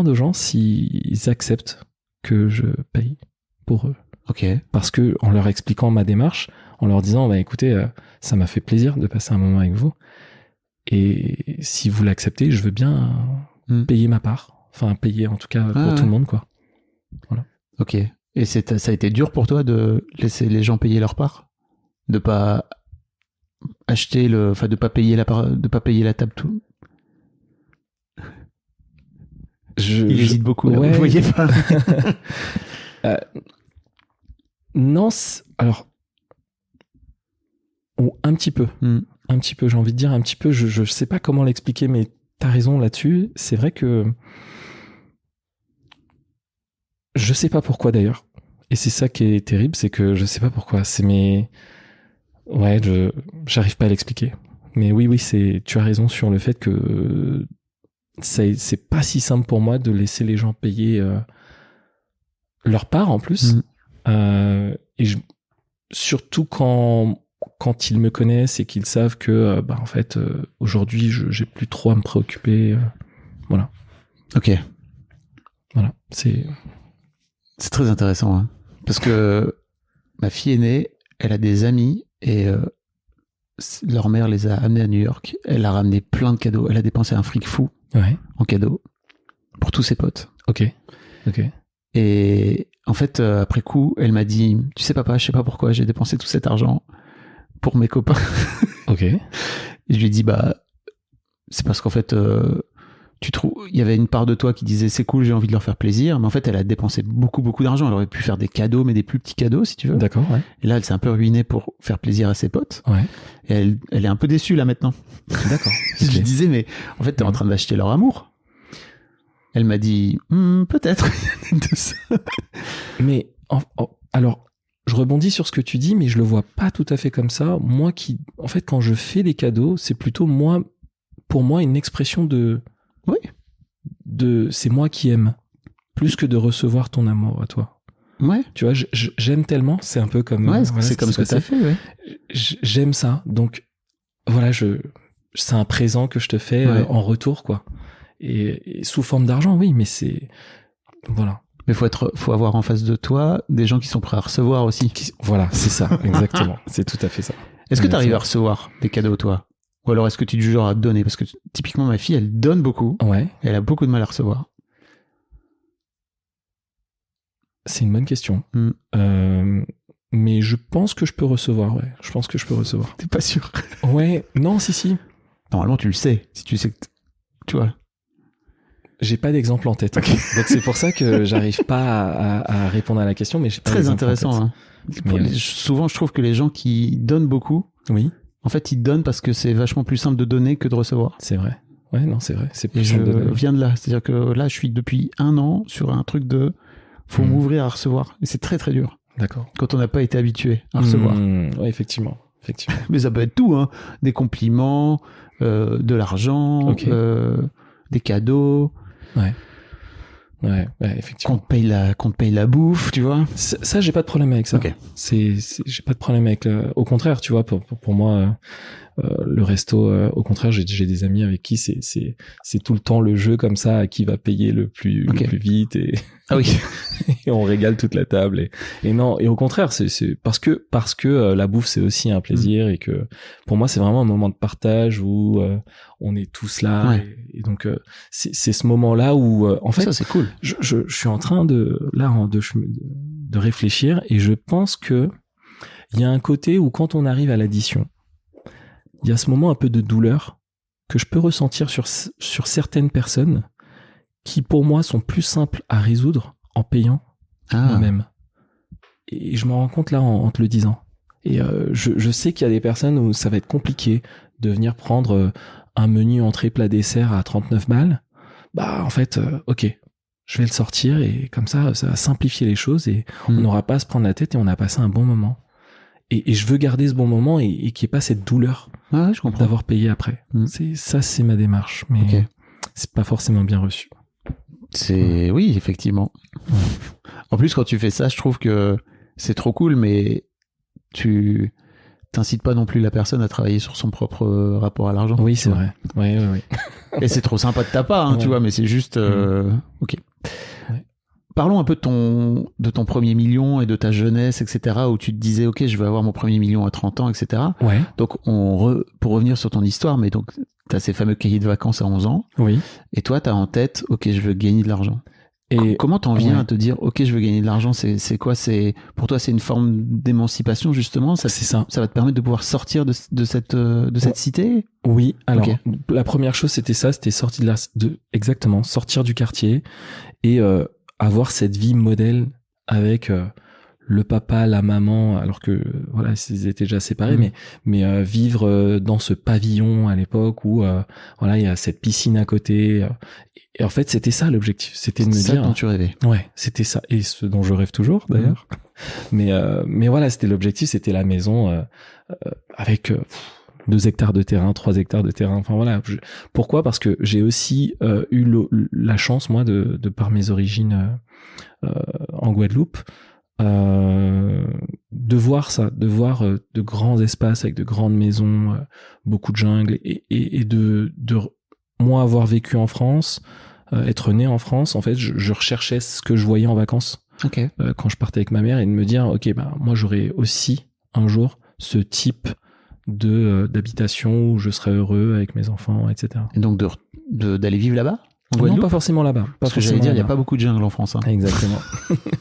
aux gens s'ils acceptent que je paye pour eux. Ok. Parce que, en leur expliquant ma démarche, en leur disant, bah, écoutez, ça m'a fait plaisir de passer un moment avec vous. Et si vous l'acceptez, je veux bien payer ma part. Enfin, payer en tout cas pour tout le monde, quoi. Voilà. Ok. Et ça a été dur pour toi de laisser les gens payer leur part? De pas acheter de pas payer la table tout? Il hésite beaucoup, là. Ouais. Vous voyez pas? Non, alors, ou un petit peu. Un petit peu, j'ai envie de dire un petit peu. Je sais pas comment l'expliquer, mais t'as raison là-dessus. C'est vrai que je sais pas pourquoi d'ailleurs. Et c'est ça qui est terrible, c'est que je sais pas pourquoi. Ouais, j'arrive pas à l'expliquer. Mais oui, tu as raison sur le fait que c'est pas si simple pour moi de laisser les gens payer leur part en plus. Et surtout quand ils me connaissent et qu'ils savent que en fait aujourd'hui j'ai plus trop à me préoccuper. Voilà. Ok. Voilà. C'est très intéressant, hein. Parce que ma fille aînée, elle a des amis et leur mère les a amenés à New York. Elle a ramené plein de cadeaux. Elle a dépensé un fric fou en cadeaux pour tous ses potes. Ok. Et en fait, après coup, elle m'a dit, tu sais papa, je sais pas pourquoi j'ai dépensé tout cet argent pour mes copains. Ok. Et je lui ai dit, c'est parce qu'en fait, il y avait une part de toi qui disait c'est cool, j'ai envie de leur faire plaisir, mais en fait elle a dépensé beaucoup d'argent. Elle aurait pu faire des cadeaux, mais des plus petits cadeaux si tu veux. D'accord, ouais. Et là elle s'est un peu ruinée pour faire plaisir à ses potes. Ouais. Et elle est un peu déçue là maintenant. D'accord. Je lui disais mais en fait t'es en train d'acheter leur amour. Elle m'a dit peut-être de ça. Mais alors je rebondis sur ce que tu dis, mais je le vois pas tout à fait comme ça. Moi en fait quand je fais des cadeaux, c'est plutôt pour moi une expression oui. C'est moi qui aime, plus que de recevoir ton amour à toi. Ouais. Tu vois, j'aime tellement, c'est un peu comme... Ouais, c'est comme ce que t'as fait, ouais. J'aime ça, donc voilà, c'est un présent que je te fais en retour, quoi. Et sous forme d'argent, oui, mais c'est... Voilà. Mais faut avoir en face de toi des gens qui sont prêts à recevoir aussi. Voilà, c'est ça, exactement. C'est tout à fait ça. Est-ce que tu arrives à recevoir des cadeaux, toi? Ou alors est-ce que tu es du genre à donner? Parce que typiquement ma fille, elle donne beaucoup. Ouais. Et elle a beaucoup de mal à recevoir. C'est une bonne question. Mais je pense que je peux recevoir, ouais. Je pense que je peux recevoir. T'es pas sûr? Ouais, non, si. Normalement, tu le sais. Si tu sais que... Tu vois. J'ai pas d'exemple en tête. Okay. Donc c'est pour ça que j'arrive pas à répondre à la question, mais j'ai pas très intéressant. Hein. Souvent, je trouve que les gens qui donnent beaucoup, oui, en fait, ils donnent parce que c'est vachement plus simple de donner que de recevoir. C'est vrai. Ouais, non, c'est vrai. C'est plus et simple de donner. Je viens de là. C'est-à-dire que là, je suis depuis 1 an sur un truc de faut m'ouvrir à recevoir. Et c'est très très dur. D'accord. Quand on n'a pas été habitué à recevoir. Ouais, effectivement. Mais ça peut être tout, hein. Des compliments, de l'argent, des cadeaux. Ouais, effectivement. Qu'on te paye la bouffe, tu vois. Ça, j'ai pas de problème avec ça. Okay. J'ai pas de problème avec au contraire, tu vois, pour moi, Le resto, au contraire, j'ai des amis avec qui c'est tout le temps le jeu comme ça, à qui va payer le plus vite et Ah oui. et on régale toute la table et non, et au contraire, c'est parce que la bouffe c'est aussi un plaisir et que pour moi c'est vraiment un moment de partage où on est tous là et donc c'est ce moment-là où en fait ça c'est cool. Je suis en train de réfléchir et je pense que il y a un côté où quand on arrive à l'addition, il y a ce moment un peu de douleur que je peux ressentir sur certaines personnes qui, pour moi, sont plus simples à résoudre en payant moi-même. Et je m'en rends compte là en te le disant. Et je sais qu'il y a des personnes où ça va être compliqué de venir prendre un menu entrée plat dessert à 39 balles. Bah en fait, ok, je vais le sortir et comme ça va simplifier les choses et on n'aura pas à se prendre la tête et on a passé un bon moment. Et je veux garder ce bon moment et qu'il n'y ait pas cette douleur je comprends. d'avoir payé après. C'est ma démarche, mais c'est pas forcément bien reçu. Oui, effectivement. En plus, quand tu fais ça, je trouve que c'est trop cool, mais tu t'incites pas non plus la personne à travailler sur son propre rapport à l'argent. Oui, c'est vrai. Oui. Et c'est trop sympa de ta part, tu vois, mais c'est juste... Ok. Ouais. Parlons un peu de ton premier million et de ta jeunesse, etc., où tu te disais, ok, je vais avoir mon premier million à 30 ans, etc. Ouais. Donc, pour revenir sur ton histoire, mais donc, t'as ces fameux cahiers de vacances à 11 ans. Oui. Et toi, t'as en tête, ok, je veux gagner de l'argent. Et comment t'en viens à te dire, ok, je veux gagner de l'argent, c'est quoi? Pour toi, c'est une forme d'émancipation, justement? C'est ça. Ça va te permettre de pouvoir sortir de cette cité? Oui. Alors, la première chose, c'était sortir sortir du quartier et, avoir cette vie modèle avec le papa, la maman, alors que voilà, ils étaient déjà séparés, mais vivre dans ce pavillon à l'époque où voilà, il y a cette piscine à côté. Et en fait, c'était ça l'objectif, c'était de me dire. C'est ça dont tu rêvais. Ouais, c'était ça, et ce dont je rêve toujours d'ailleurs. Mais voilà, c'était l'objectif, c'était la maison avec 2 hectares de terrain, 3 hectares de terrain. Enfin voilà. Pourquoi? Parce que j'ai aussi eu la chance, moi, de par mes origines en Guadeloupe, de voir ça, de voir de grands espaces avec de grandes maisons, beaucoup de jungle, et de moi avoir vécu en France, être né en France. En fait, je recherchais ce que je voyais en vacances quand je partais avec ma mère, et de me dire, ok, bah moi j'aurai aussi un jour ce type d'habitation où je serais heureux avec mes enfants, etc. Et donc d'aller vivre là-bas? Non, pas forcément là-bas. Parce que j'allais dire, il n'y a pas beaucoup de jungle en France. Exactement.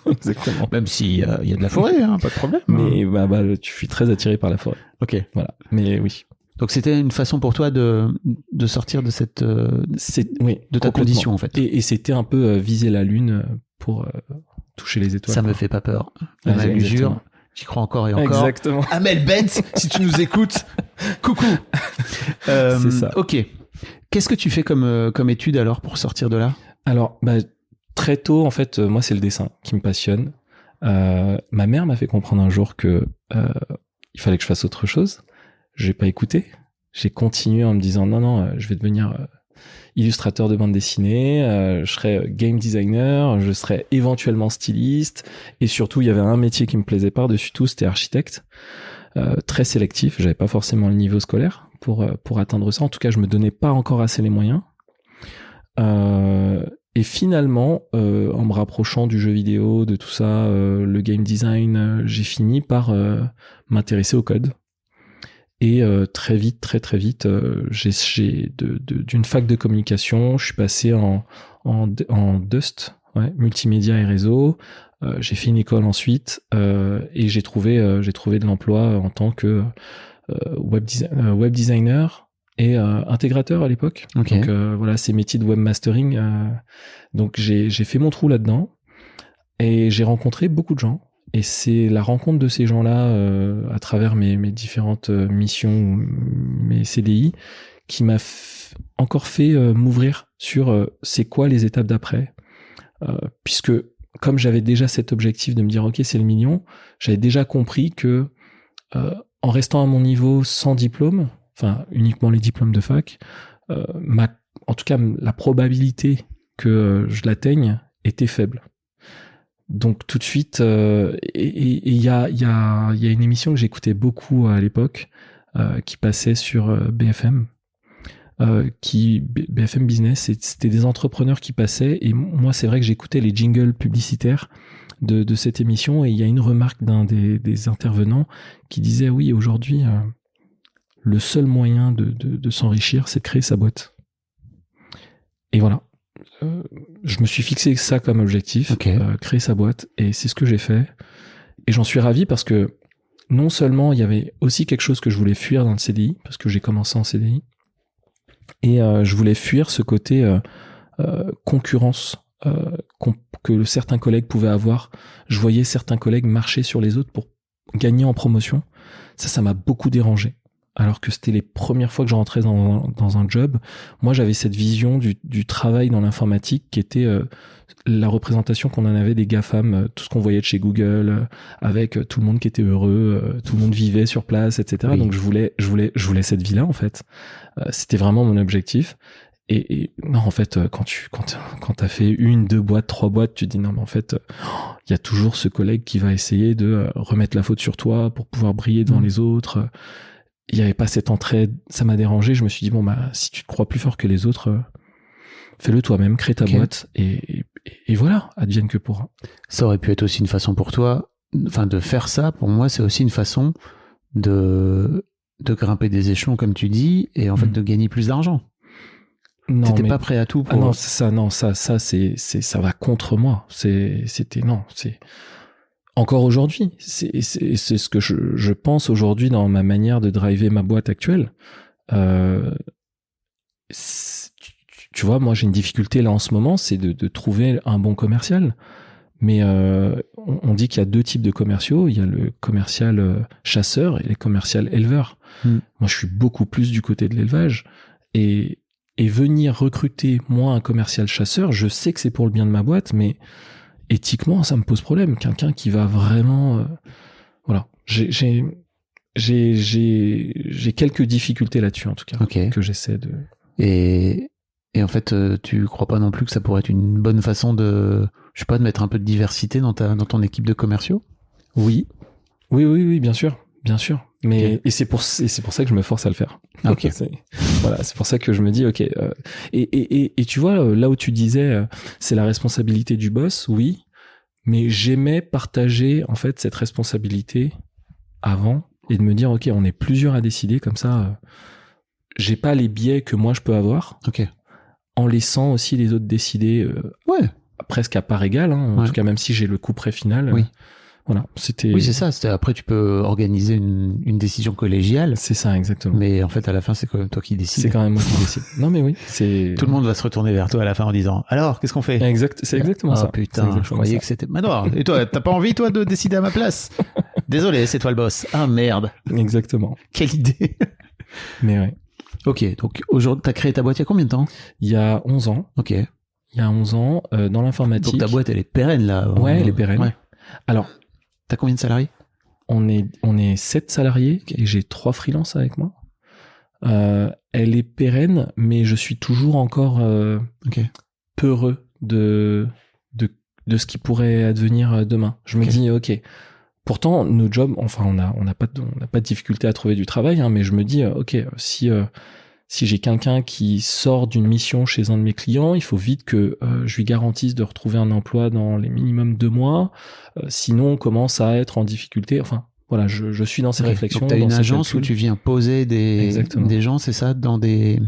Exactement. Même s'il y a de la forêt, pas de problème. Mais tu suis très attiré par la forêt. Ok. Voilà. Mais oui. Donc c'était une façon pour toi de sortir de cette de ta condition en fait. Et c'était un peu viser la lune pour toucher les étoiles. Ça me fait pas peur. À l'usure. J'y crois encore et encore. Exactement. Amel Bent, si tu nous écoutes, coucou. C'est ça. Ok. Qu'est-ce que tu fais comme étude alors pour sortir de là? Alors, très tôt, en fait, moi, c'est le dessin qui me passionne. Ma mère m'a fait comprendre un jour que il fallait que je fasse autre chose. J'ai pas écouté. J'ai continué en me disant non, je vais devenir illustrateur de bande dessinée, je serai game designer, je serai éventuellement styliste, et surtout il y avait un métier qui me plaisait par-dessus tout, c'était architecte. Très sélectif, j'avais pas forcément le niveau scolaire pour atteindre ça. En tout cas, je me donnais pas encore assez les moyens. Et finalement, en me rapprochant du jeu vidéo, de tout ça, le game design, j'ai fini par m'intéresser au code. Et très vite, d'une fac de communication, je suis passé en DUST, multimédia et réseau. J'ai fait une école ensuite et j'ai trouvé de l'emploi en tant que web designer et intégrateur à l'époque. Okay. Donc voilà, ces métiers de webmastering. Donc j'ai fait mon trou là-dedans et j'ai rencontré beaucoup de gens. Et c'est la rencontre de ces gens-là à travers mes différentes missions, mes CDI, qui m'a encore fait m'ouvrir sur c'est quoi les étapes d'après. Puisque comme j'avais déjà cet objectif de me dire ok, c'est le million, j'avais déjà compris que en restant à mon niveau sans diplôme, enfin uniquement les diplômes de fac, en tout cas la probabilité que je l'atteigne était faible. Donc tout de suite, et il y a une émission que j'écoutais beaucoup à l'époque, qui passaient sur BFM. BFM Business, c'était des entrepreneurs qui passaient, et moi c'est vrai que j'écoutais les jingles publicitaires de cette émission, et il y a une remarque d'un des intervenants qui disait oui, aujourd'hui le seul moyen de s'enrichir, c'est de créer sa boîte. Et voilà, je me suis fixé ça comme objectif, créer sa boîte, et c'est ce que j'ai fait, et j'en suis ravi parce que non seulement il y avait aussi quelque chose que je voulais fuir dans le CDI, parce que j'ai commencé en CDI, et je voulais fuir ce côté concurrence que certains collègues pouvaient avoir. Je voyais certains collègues marcher sur les autres pour gagner en promotion. Ça m'a beaucoup dérangé. Alors que c'était les premières fois que je rentrais dans un job. Moi, j'avais cette vision du travail dans l'informatique qui était la représentation qu'on en avait des GAFAM, tout ce qu'on voyait de chez Google, avec tout le monde qui était heureux, tout le monde vivait sur place, etc. Oui. Donc je voulais cette vie-là, en fait. C'était vraiment mon objectif. Et non, en fait, quand t'as fait 1, 2 boîtes, 3 boîtes, tu te dis non, mais en fait, il y a toujours ce collègue qui va essayer de remettre la faute sur toi pour pouvoir briller devant les autres. Il n'y avait pas cette entraide, ça m'a dérangé. Je me suis dit bon, bah, si tu te crois plus fort que les autres, fais-le toi-même, crée ta boîte, et voilà, advienne que pourra. Ça aurait pu être aussi une façon pour toi, enfin, de faire ça, pour moi, c'est aussi une façon de grimper des échelons, comme tu dis, et en fait, de gagner plus d'argent. Non, t'étais pas prêt à tout pour... Ah non, ça, ça va contre moi. C'est encore aujourd'hui. C'est ce que je pense aujourd'hui dans ma manière de driver ma boîte actuelle. Tu vois, moi, j'ai une difficulté là en ce moment, c'est de trouver un bon commercial. Mais on dit qu'il y a 2 types de commerciaux. Il y a le commercial chasseur et le commercial éleveur. Moi, je suis beaucoup plus du côté de l'élevage. Et venir recruter, moi, un commercial chasseur, je sais que c'est pour le bien de ma boîte, mais éthiquement, ça me pose problème. Quelqu'un qui va vraiment... voilà. J'ai quelques difficultés là-dessus, en tout cas, que j'essaie de... Et en fait, tu crois pas non plus que ça pourrait être une bonne façon de mettre un peu de diversité dans ton équipe de commerciaux? Oui, bien sûr. Bien sûr, mais et c'est pour ça que je me force à le faire. C'est pour ça que je me dis et tu vois là où tu disais c'est la responsabilité du boss, oui, mais j'aimais partager en fait cette responsabilité avant et de me dire on est plusieurs à décider, comme ça j'ai pas les biais que moi je peux avoir. En laissant aussi les autres décider presque à part égale, en tout cas même si j'ai le coup près final. Voilà, c'était... Oui, c'est ça. Après, tu peux organiser une décision collégiale. C'est ça, exactement. Mais en fait, à la fin, c'est quand même toi qui décides. C'est quand même moi qui décide. Non, mais oui, c'est... Tout le monde va se retourner vers toi à la fin en disant « Alors, qu'est-ce qu'on fait ?» C'est exactement ça. Oh putain, je croyais que c'était... Manoir, et toi, t'as pas envie, toi, de décider à ma place? Désolé, c'est toi le boss. Ah, merde. Exactement. Quelle idée. Mais ouais. Ok, donc aujourd'hui, t'as créé ta boîte il y a combien de temps? Il y a 11 ans. Ok. Il y a 11 ans, dans l'informatique. Donc ta boîte, elle est pérenne, là. Ouais, elle est pérenne. Ouais. Alors... T'as combien de salariés? On est 7 salariés et j'ai 3 freelances avec moi. Elle est pérenne, mais je suis toujours encore peu heureux de ce qui pourrait advenir demain. Je me dis pourtant nos jobs, enfin on n'a pas de difficulté à trouver du travail, mais je me dis si j'ai quelqu'un qui sort d'une mission chez un de mes clients, il faut vite que je lui garantisse de retrouver un emploi dans les minimum 2 mois. Sinon, on commence à être en difficulté. Enfin, voilà, je suis dans ces réflexions. Donc, t'as une agence où tu viens poser des gens, c'est ça, dans des...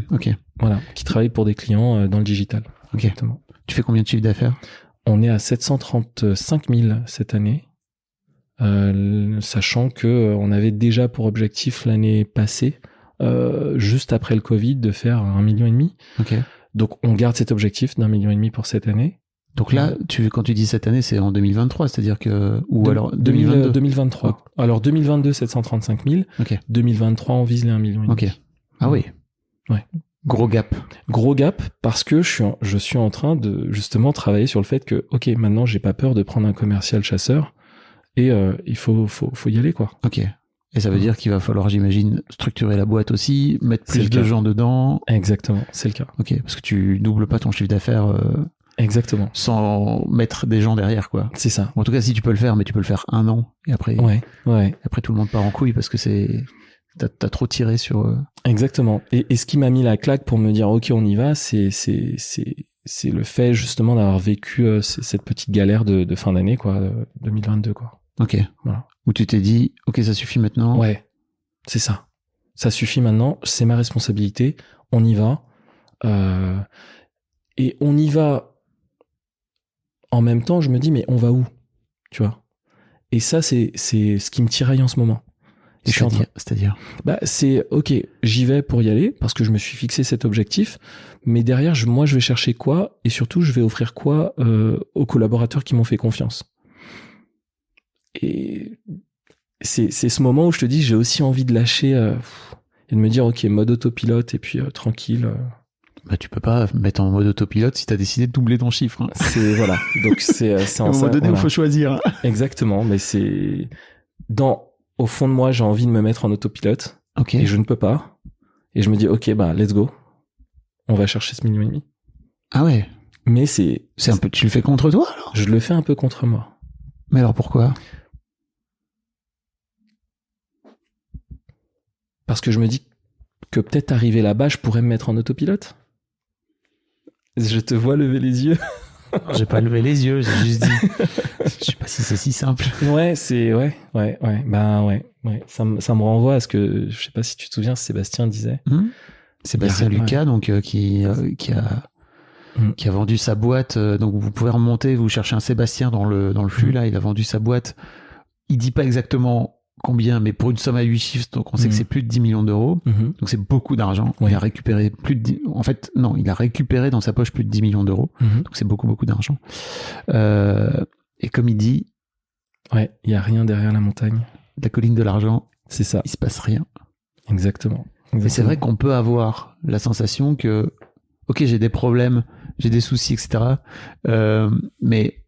Voilà, qui travaillent pour des clients dans le digital. Exactement. Tu fais combien de chiffre d'affaires? On est à 735 000 cette année, sachant que on avait déjà pour objectif l'année passée, juste après le Covid, de faire 1,5 million. Donc on garde cet objectif d'1,5 million pour cette année. Donc là, quand tu dis cette année, c'est en 2023, c'est-à-dire que... alors 2022 2023. Alors 2022, 735 000. 2023, on vise les 1,5 million. Ah oui. Ouais. Gros gap. Gros gap, parce que je suis en train de justement travailler sur le fait que, maintenant j'ai pas peur de prendre un commercial chasseur, et il faut y aller, quoi. Et ça veut dire qu'il va falloir, j'imagine, structurer la boîte aussi, mettre plus de gens dedans. Exactement, c'est le cas. Parce que tu doubles pas ton chiffre d'affaires. Exactement. Sans mettre des gens derrière, quoi. C'est ça. En tout cas, si tu peux le faire, mais tu peux le faire 1 an, et après. Après tout le monde part en couille parce que c'est T'as trop tiré sur... Exactement. Et ce qui m'a mis la claque pour me dire ok on y va, c'est le fait justement d'avoir vécu cette petite galère de fin d'année quoi, 2022 quoi. Ok. Voilà. Où tu t'es dit ok ça suffit maintenant. Ouais, c'est ça. Ça suffit maintenant, c'est ma responsabilité, on y va. Et on y va en même temps, je me dis mais on va où, tu vois. Et ça c'est ce qui me tiraille en ce moment. Et C'est-à-dire bah c'est ok, j'y vais pour y aller parce que je me suis fixé cet objectif, mais derrière moi je vais chercher quoi et surtout je vais offrir quoi aux collaborateurs qui m'ont fait confiance. Et c'est ce moment où je te dis j'ai aussi envie de lâcher et de me dire ok mode autopilote et puis tranquille. Bah tu peux pas mettre en mode autopilote si t'as décidé de doubler ton chiffre. Hein. C'est voilà, donc c'est en à un moment donné voilà. il faut choisir. Exactement, mais c'est au fond de moi, j'ai envie de me mettre en autopilote. Ok. Et je ne peux pas. Et je me dis, ok, bah, let's go. On va chercher ce million et demi. Ah ouais. Mais c'est un peu, tu le fais contre toi, alors? Je le fais un peu contre moi. Mais alors pourquoi? Parce que je me dis que peut-être arrivé là-bas, je pourrais me mettre en autopilote. Je te vois lever les yeux. J'ai pas levé les yeux, j'ai juste dit. Je sais pas si c'est si simple. Ouais, bah ouais. Ça me renvoie à ce que, je sais pas si tu te souviens, Sébastien disait. Sébastien Lucas, donc, qui a vendu sa boîte, donc vous pouvez remonter, vous cherchez un Sébastien dans le flux, là, il a vendu sa boîte. Il dit pas exactement combien, mais pour une somme à 8 chiffres, donc on sait que c'est plus de 10 millions d'euros. Donc c'est beaucoup d'argent. Ouais. Il a récupéré il a récupéré dans sa poche plus de 10 millions d'euros. Donc c'est beaucoup, beaucoup d'argent. Et comme il dit. Ouais, il y a rien derrière la montagne. La colline de l'argent. C'est ça. Il se passe rien. Exactement. Mais c'est vrai qu'on peut avoir la sensation que, ok, j'ai des problèmes, j'ai des soucis, etc. Mais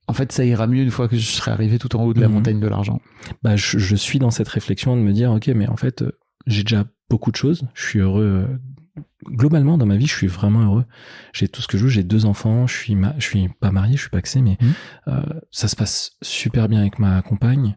en fait, ça ira mieux une fois que je serai arrivé tout en haut de la montagne de l'argent. Bah, je suis dans cette réflexion de me dire, ok, mais en fait, j'ai déjà beaucoup de choses. Je suis heureux. Globalement, dans ma vie, je suis vraiment heureux. J'ai tout ce que je veux. J'ai 2 enfants. Je suis pas marié, je suis pacsé, mais ça se passe super bien avec ma compagne.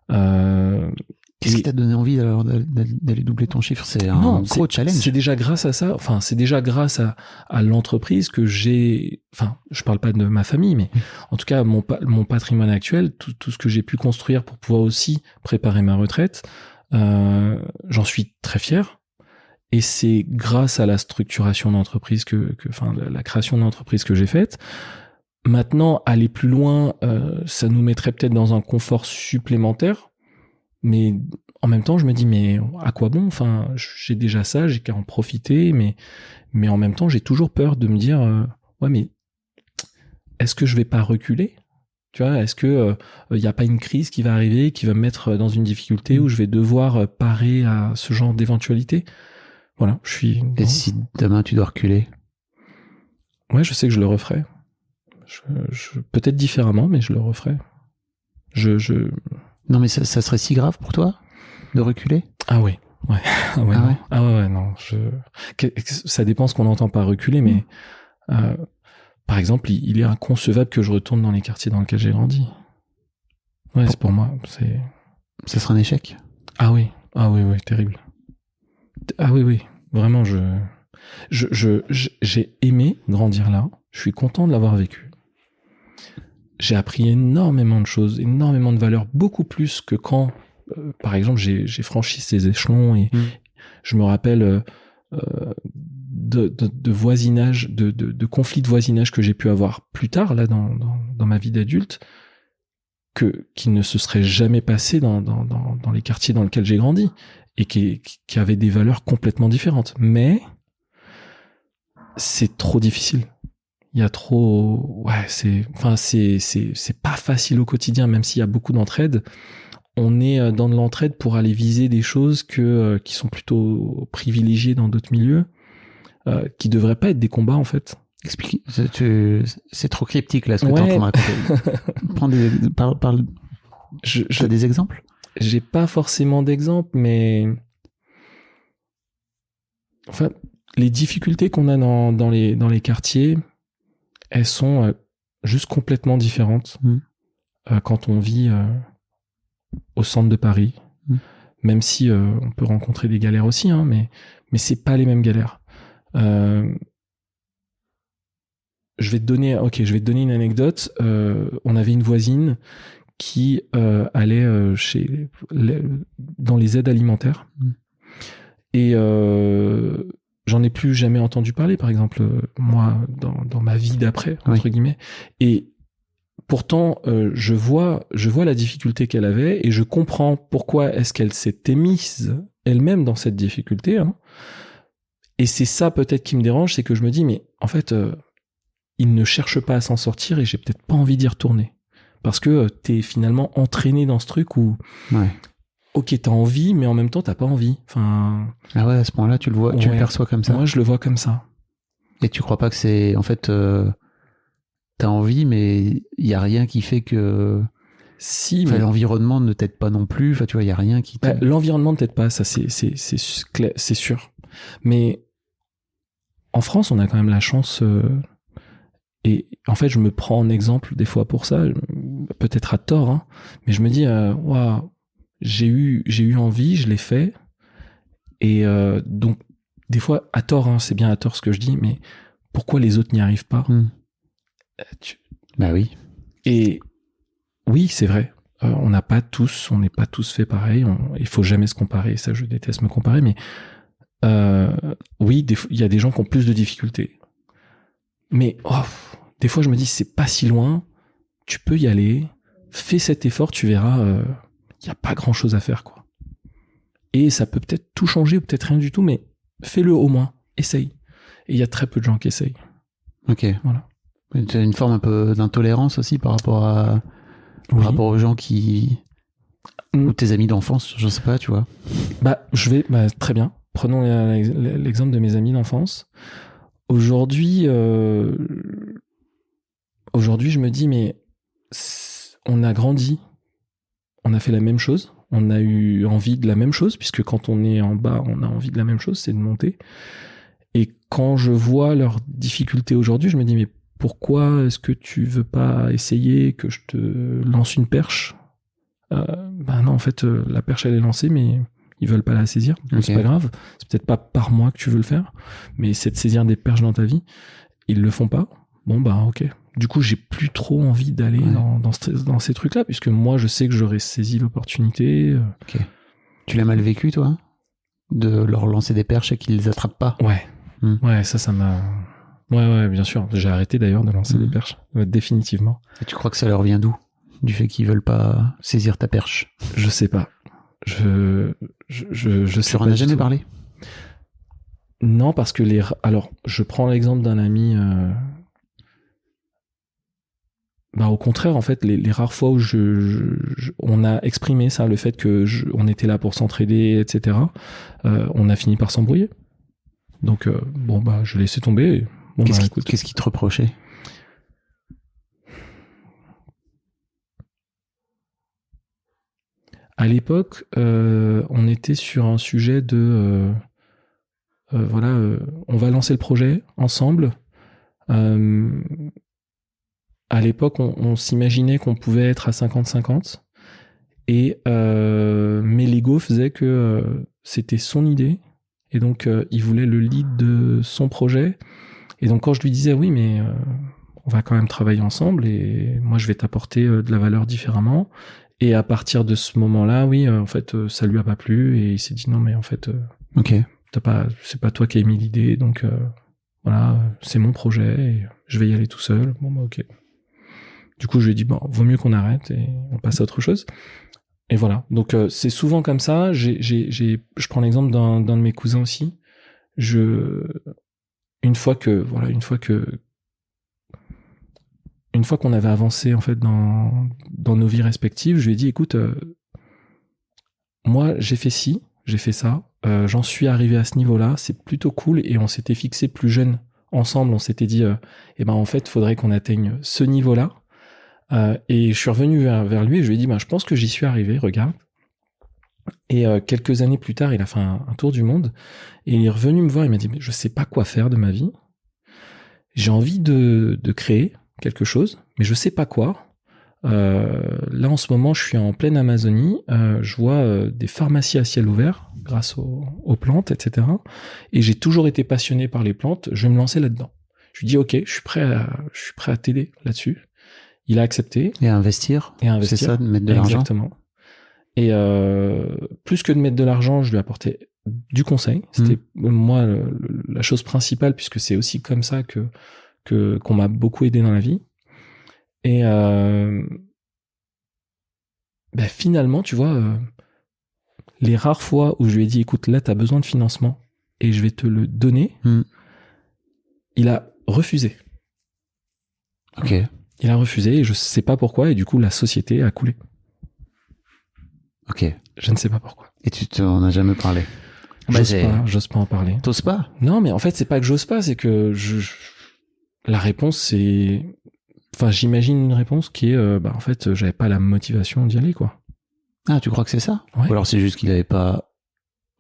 Qu'est-ce qui t'a donné envie alors d'aller doubler ton chiffre? C'est un gros challenge. C'est déjà grâce à ça. Enfin, c'est déjà grâce à l'entreprise que j'ai. Enfin, je parle pas de ma famille, mais en tout cas, mon patrimoine actuel, tout ce que j'ai pu construire pour pouvoir aussi préparer ma retraite, j'en suis très fier. Et c'est grâce à la structuration d'entreprise la création d'entreprise que j'ai faite. Maintenant, aller plus loin, ça nous mettrait peut-être dans un confort supplémentaire. Mais en même temps, je me dis, mais à quoi bon? Enfin, j'ai déjà ça, j'ai qu'à en profiter, mais en même temps, j'ai toujours peur de me dire, ouais, mais est-ce que je vais pas reculer? Tu vois, est-ce que y a pas une crise qui va arriver, qui va me mettre dans une difficulté où je vais devoir parer à ce genre d'éventualité? Voilà, je suis. Et si demain tu dois reculer? Ouais, je sais que je le referai. Peut-être différemment, mais je le referai. Non, mais ça serait si grave pour toi de reculer? Ah oui, ouais. Non. Ça dépend ce qu'on entend par reculer, mais par exemple, il est inconcevable que je retourne dans les quartiers dans lesquels j'ai grandi. Ouais, c'est pour moi, ça sera un échec. Ah oui, terrible. Ah oui, vraiment, j'ai aimé grandir là. Je suis content de l'avoir vécu. J'ai appris énormément de choses, énormément de valeurs, beaucoup plus que quand, par exemple, j'ai franchi ces échelons et je me rappelle de voisinage, de conflits de voisinage que j'ai pu avoir plus tard là dans ma vie d'adulte, qui ne se serait jamais passé dans les quartiers dans lesquels j'ai grandi et qui avaient des valeurs complètement différentes. Mais c'est trop difficile. Il y a trop, c'est pas facile au quotidien, même s'il y a beaucoup d'entraide. On est dans de l'entraide pour aller viser des choses qui sont plutôt privilégiées dans d'autres milieux, qui devraient pas être des combats, en fait. Explique, c'est trop cryptique, là, ce que t'es en train de raconter. Parle. T'as des exemples? J'ai pas forcément d'exemples, mais, enfin, les difficultés qu'on a dans les quartiers, elles sont juste complètement différentes quand on vit au centre de Paris, même si on peut rencontrer des galères aussi, hein, mais c'est pas les mêmes galères. Je vais te donner une anecdote. On avait une voisine qui allait dans les aides alimentaires. Et j'en ai plus jamais entendu parler, par exemple, moi, dans ma vie d'après, entre guillemets. Et pourtant, je vois la difficulté qu'elle avait et je comprends pourquoi est-ce qu'elle s'était mise elle-même dans cette difficulté. Hein. Et c'est ça peut-être qui me dérange, c'est que je me dis, mais en fait, il ne cherche pas à s'en sortir et j'ai peut-être pas envie d'y retourner. Parce que t'es finalement entraîné dans ce truc où, ok, t'as envie, mais en même temps, t'as pas envie. Enfin. Ah ouais, à ce point-là, tu le perçois comme ça. Moi, je le vois comme ça. Et tu crois pas que c'est, en fait, t'as envie, mais il y a rien qui fait que. Si, mais l'environnement ne t'aide pas non plus. Enfin, tu vois, il y a rien qui. L'environnement ne t'aide pas, ça, c'est sûr. Mais en France, on a quand même la chance. Et en fait, je me prends en exemple des fois pour ça, peut-être à tort, hein, mais je me dis, waouh, j'ai eu envie, je l'ai fait, et donc des fois à tort, hein, c'est bien à tort ce que je dis, mais pourquoi les autres n'y arrivent pas? Bah oui. Et oui, c'est vrai, on n'est pas tous fait pareil. Il faut jamais se comparer, ça, je déteste me comparer, mais oui, il y a des gens qui ont plus de difficultés. Mais des fois, je me dis, c'est pas si loin, tu peux y aller, fais cet effort, tu verras, il n'y a pas grand-chose à faire, quoi. Et ça peut peut-être tout changer, ou peut-être rien du tout, mais fais-le au moins, essaye. Et il y a très peu de gens qui essayent. Ok. Voilà. Tu as une forme un peu d'intolérance aussi par rapport aux gens qui... Ou tes amis d'enfance, je sais pas, tu vois. Très bien. Prenons l'exemple de mes amis d'enfance. Aujourd'hui, je me dis, mais on a grandi, on a fait la même chose, on a eu envie de la même chose, puisque quand on est en bas, on a envie de la même chose, c'est de monter. Et quand je vois leurs difficultés aujourd'hui, je me dis, mais pourquoi est-ce que tu veux pas essayer que je te lance une perche? Non, en fait, la perche, elle est lancée, mais ils veulent pas la saisir. Donc c'est pas grave. C'est peut-être pas par moi que tu veux le faire, mais c'est de saisir des perches dans ta vie. Ils le font pas. Bon, ok. Du coup, j'ai plus trop envie d'aller dans ces trucs-là, puisque moi, je sais que j'aurais saisi l'opportunité. Ok. Tu l'as mal vécu, toi? De leur lancer des perches et qu'ils les attrapent pas? Ouais. Ouais, ça m'a... Ouais, bien sûr. J'ai arrêté d'ailleurs de lancer des perches. Définitivement. Et tu crois que ça leur vient d'où? Du fait qu'ils veulent pas saisir ta perche? Je sais pas. Je sais pas. Tu en as jamais parlé? Non, parce que alors, je prends l'exemple d'un ami. Au contraire, en fait, les rares fois où on a exprimé ça, le fait que on était là pour s'entraider, etc. On a fini par s'embrouiller. Donc, je laissais tomber. Qu'est-ce qu'il te reprochait? À l'époque, on était sur un sujet de on va lancer le projet ensemble. À l'époque, on s'imaginait qu'on pouvait être à 50-50, et mais l'ego faisait que c'était son idée, et donc il voulait le lead de son projet. Et donc quand je lui disais oui, mais on va quand même travailler ensemble, et moi je vais t'apporter de la valeur différemment. Et à partir de ce moment-là, oui, en fait, ça lui a pas plu, et il s'est dit non, mais en fait, c'est pas toi qui as émis l'idée, donc voilà, c'est mon projet, et je vais y aller tout seul. Ok. Du coup, je lui ai dit vaut mieux qu'on arrête et on passe à autre chose. Et voilà. Donc c'est souvent comme ça. Je prends l'exemple d'un de mes cousins aussi. Une fois qu'on avait avancé en fait dans nos vies respectives, je lui ai dit écoute, moi j'ai fait ci, j'ai fait ça, j'en suis arrivé à ce niveau-là, c'est plutôt cool, et on s'était fixé plus jeune ensemble, on s'était dit en fait faudrait qu'on atteigne ce niveau-là, et je suis revenu vers lui et je lui ai dit je pense que j'y suis arrivé, regarde. Et quelques années plus tard, il a fait un tour du monde, et il est revenu me voir, il m'a dit mais je sais pas quoi faire de ma vie, j'ai envie de créer quelque chose, mais je sais pas quoi. Là, en ce moment, je suis en pleine Amazonie. Je vois des pharmacies à ciel ouvert grâce aux plantes, etc. Et j'ai toujours été passionné par les plantes. Je vais me lancer là-dedans. Je lui dis, OK, je suis prêt à t'aider là-dessus. Il a accepté. Et à investir. C'est ça, de mettre de l'argent. Exactement. Et plus que de mettre de l'argent, je lui ai apporté du conseil. C'était moi la chose principale, puisque c'est aussi comme ça qu'on m'a beaucoup aidé dans la vie. Et finalement, tu vois, les rares fois où je lui ai dit, écoute, là, t'as besoin de financement et je vais te le donner, il a refusé. Ok. Il a refusé et je sais pas pourquoi, et du coup, la société a coulé. Ok. Je ne sais pas pourquoi. Et tu t'en as jamais parlé? J'ose pas en parler. T'oses pas? Non, mais en fait, c'est pas que j'ose pas, c'est que la réponse, c'est... Enfin, j'imagine une réponse qui est, en fait, j'avais pas la motivation d'y aller, quoi. Ah, tu crois que c'est ça? Ouais. Ou alors c'est juste qu'il avait pas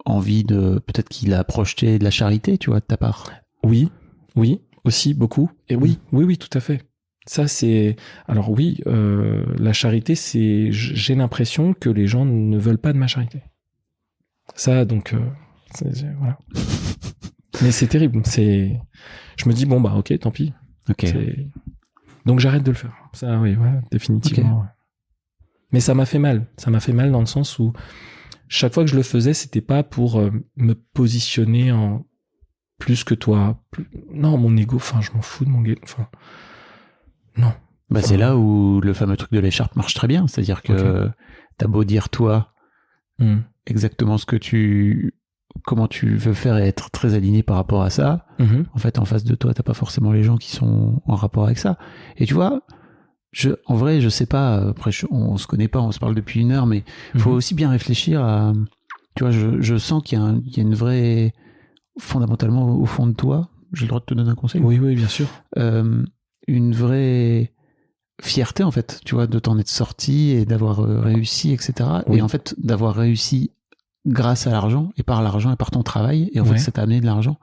envie de... Peut-être qu'il a projeté de la charité, tu vois, de ta part. Oui, aussi, beaucoup. Et oui, tout à fait. Ça, c'est... Alors oui, la charité, c'est... J'ai l'impression que les gens ne veulent pas de ma charité. Ça, donc... voilà. Mais c'est terrible. Je me dis, bon, ok, tant pis. Ok. Donc j'arrête de le faire. Ça, oui, ouais, définitivement. Okay. Ouais. Mais ça m'a fait mal. Ça m'a fait mal dans le sens où chaque fois que je le faisais, c'était pas pour me positionner en plus que toi. Non, mon ego, je m'en fous de mon ego. Non. C'est là où le fameux truc de l'écharpe marche très bien. C'est-à-dire que t'as beau dire toi exactement comment tu veux faire et être très aligné par rapport à ça. En fait, en face de toi, t'as pas forcément les gens qui sont en rapport avec ça. Et tu vois, en vrai, je sais pas, après, on se connaît pas, on se parle depuis 1 heure, mais faut aussi bien réfléchir à, tu vois, je sens qu'il y a une vraie, fondamentalement, au fond de toi, j'ai le droit de te donner un conseil? Oui, bien sûr. Une vraie fierté, en fait, tu vois, de t'en être sorti et d'avoir réussi, etc. Oui. Et en fait, d'avoir réussi grâce à l'argent et par l'argent et par ton travail, et en fait ça t'a amené de l'argent.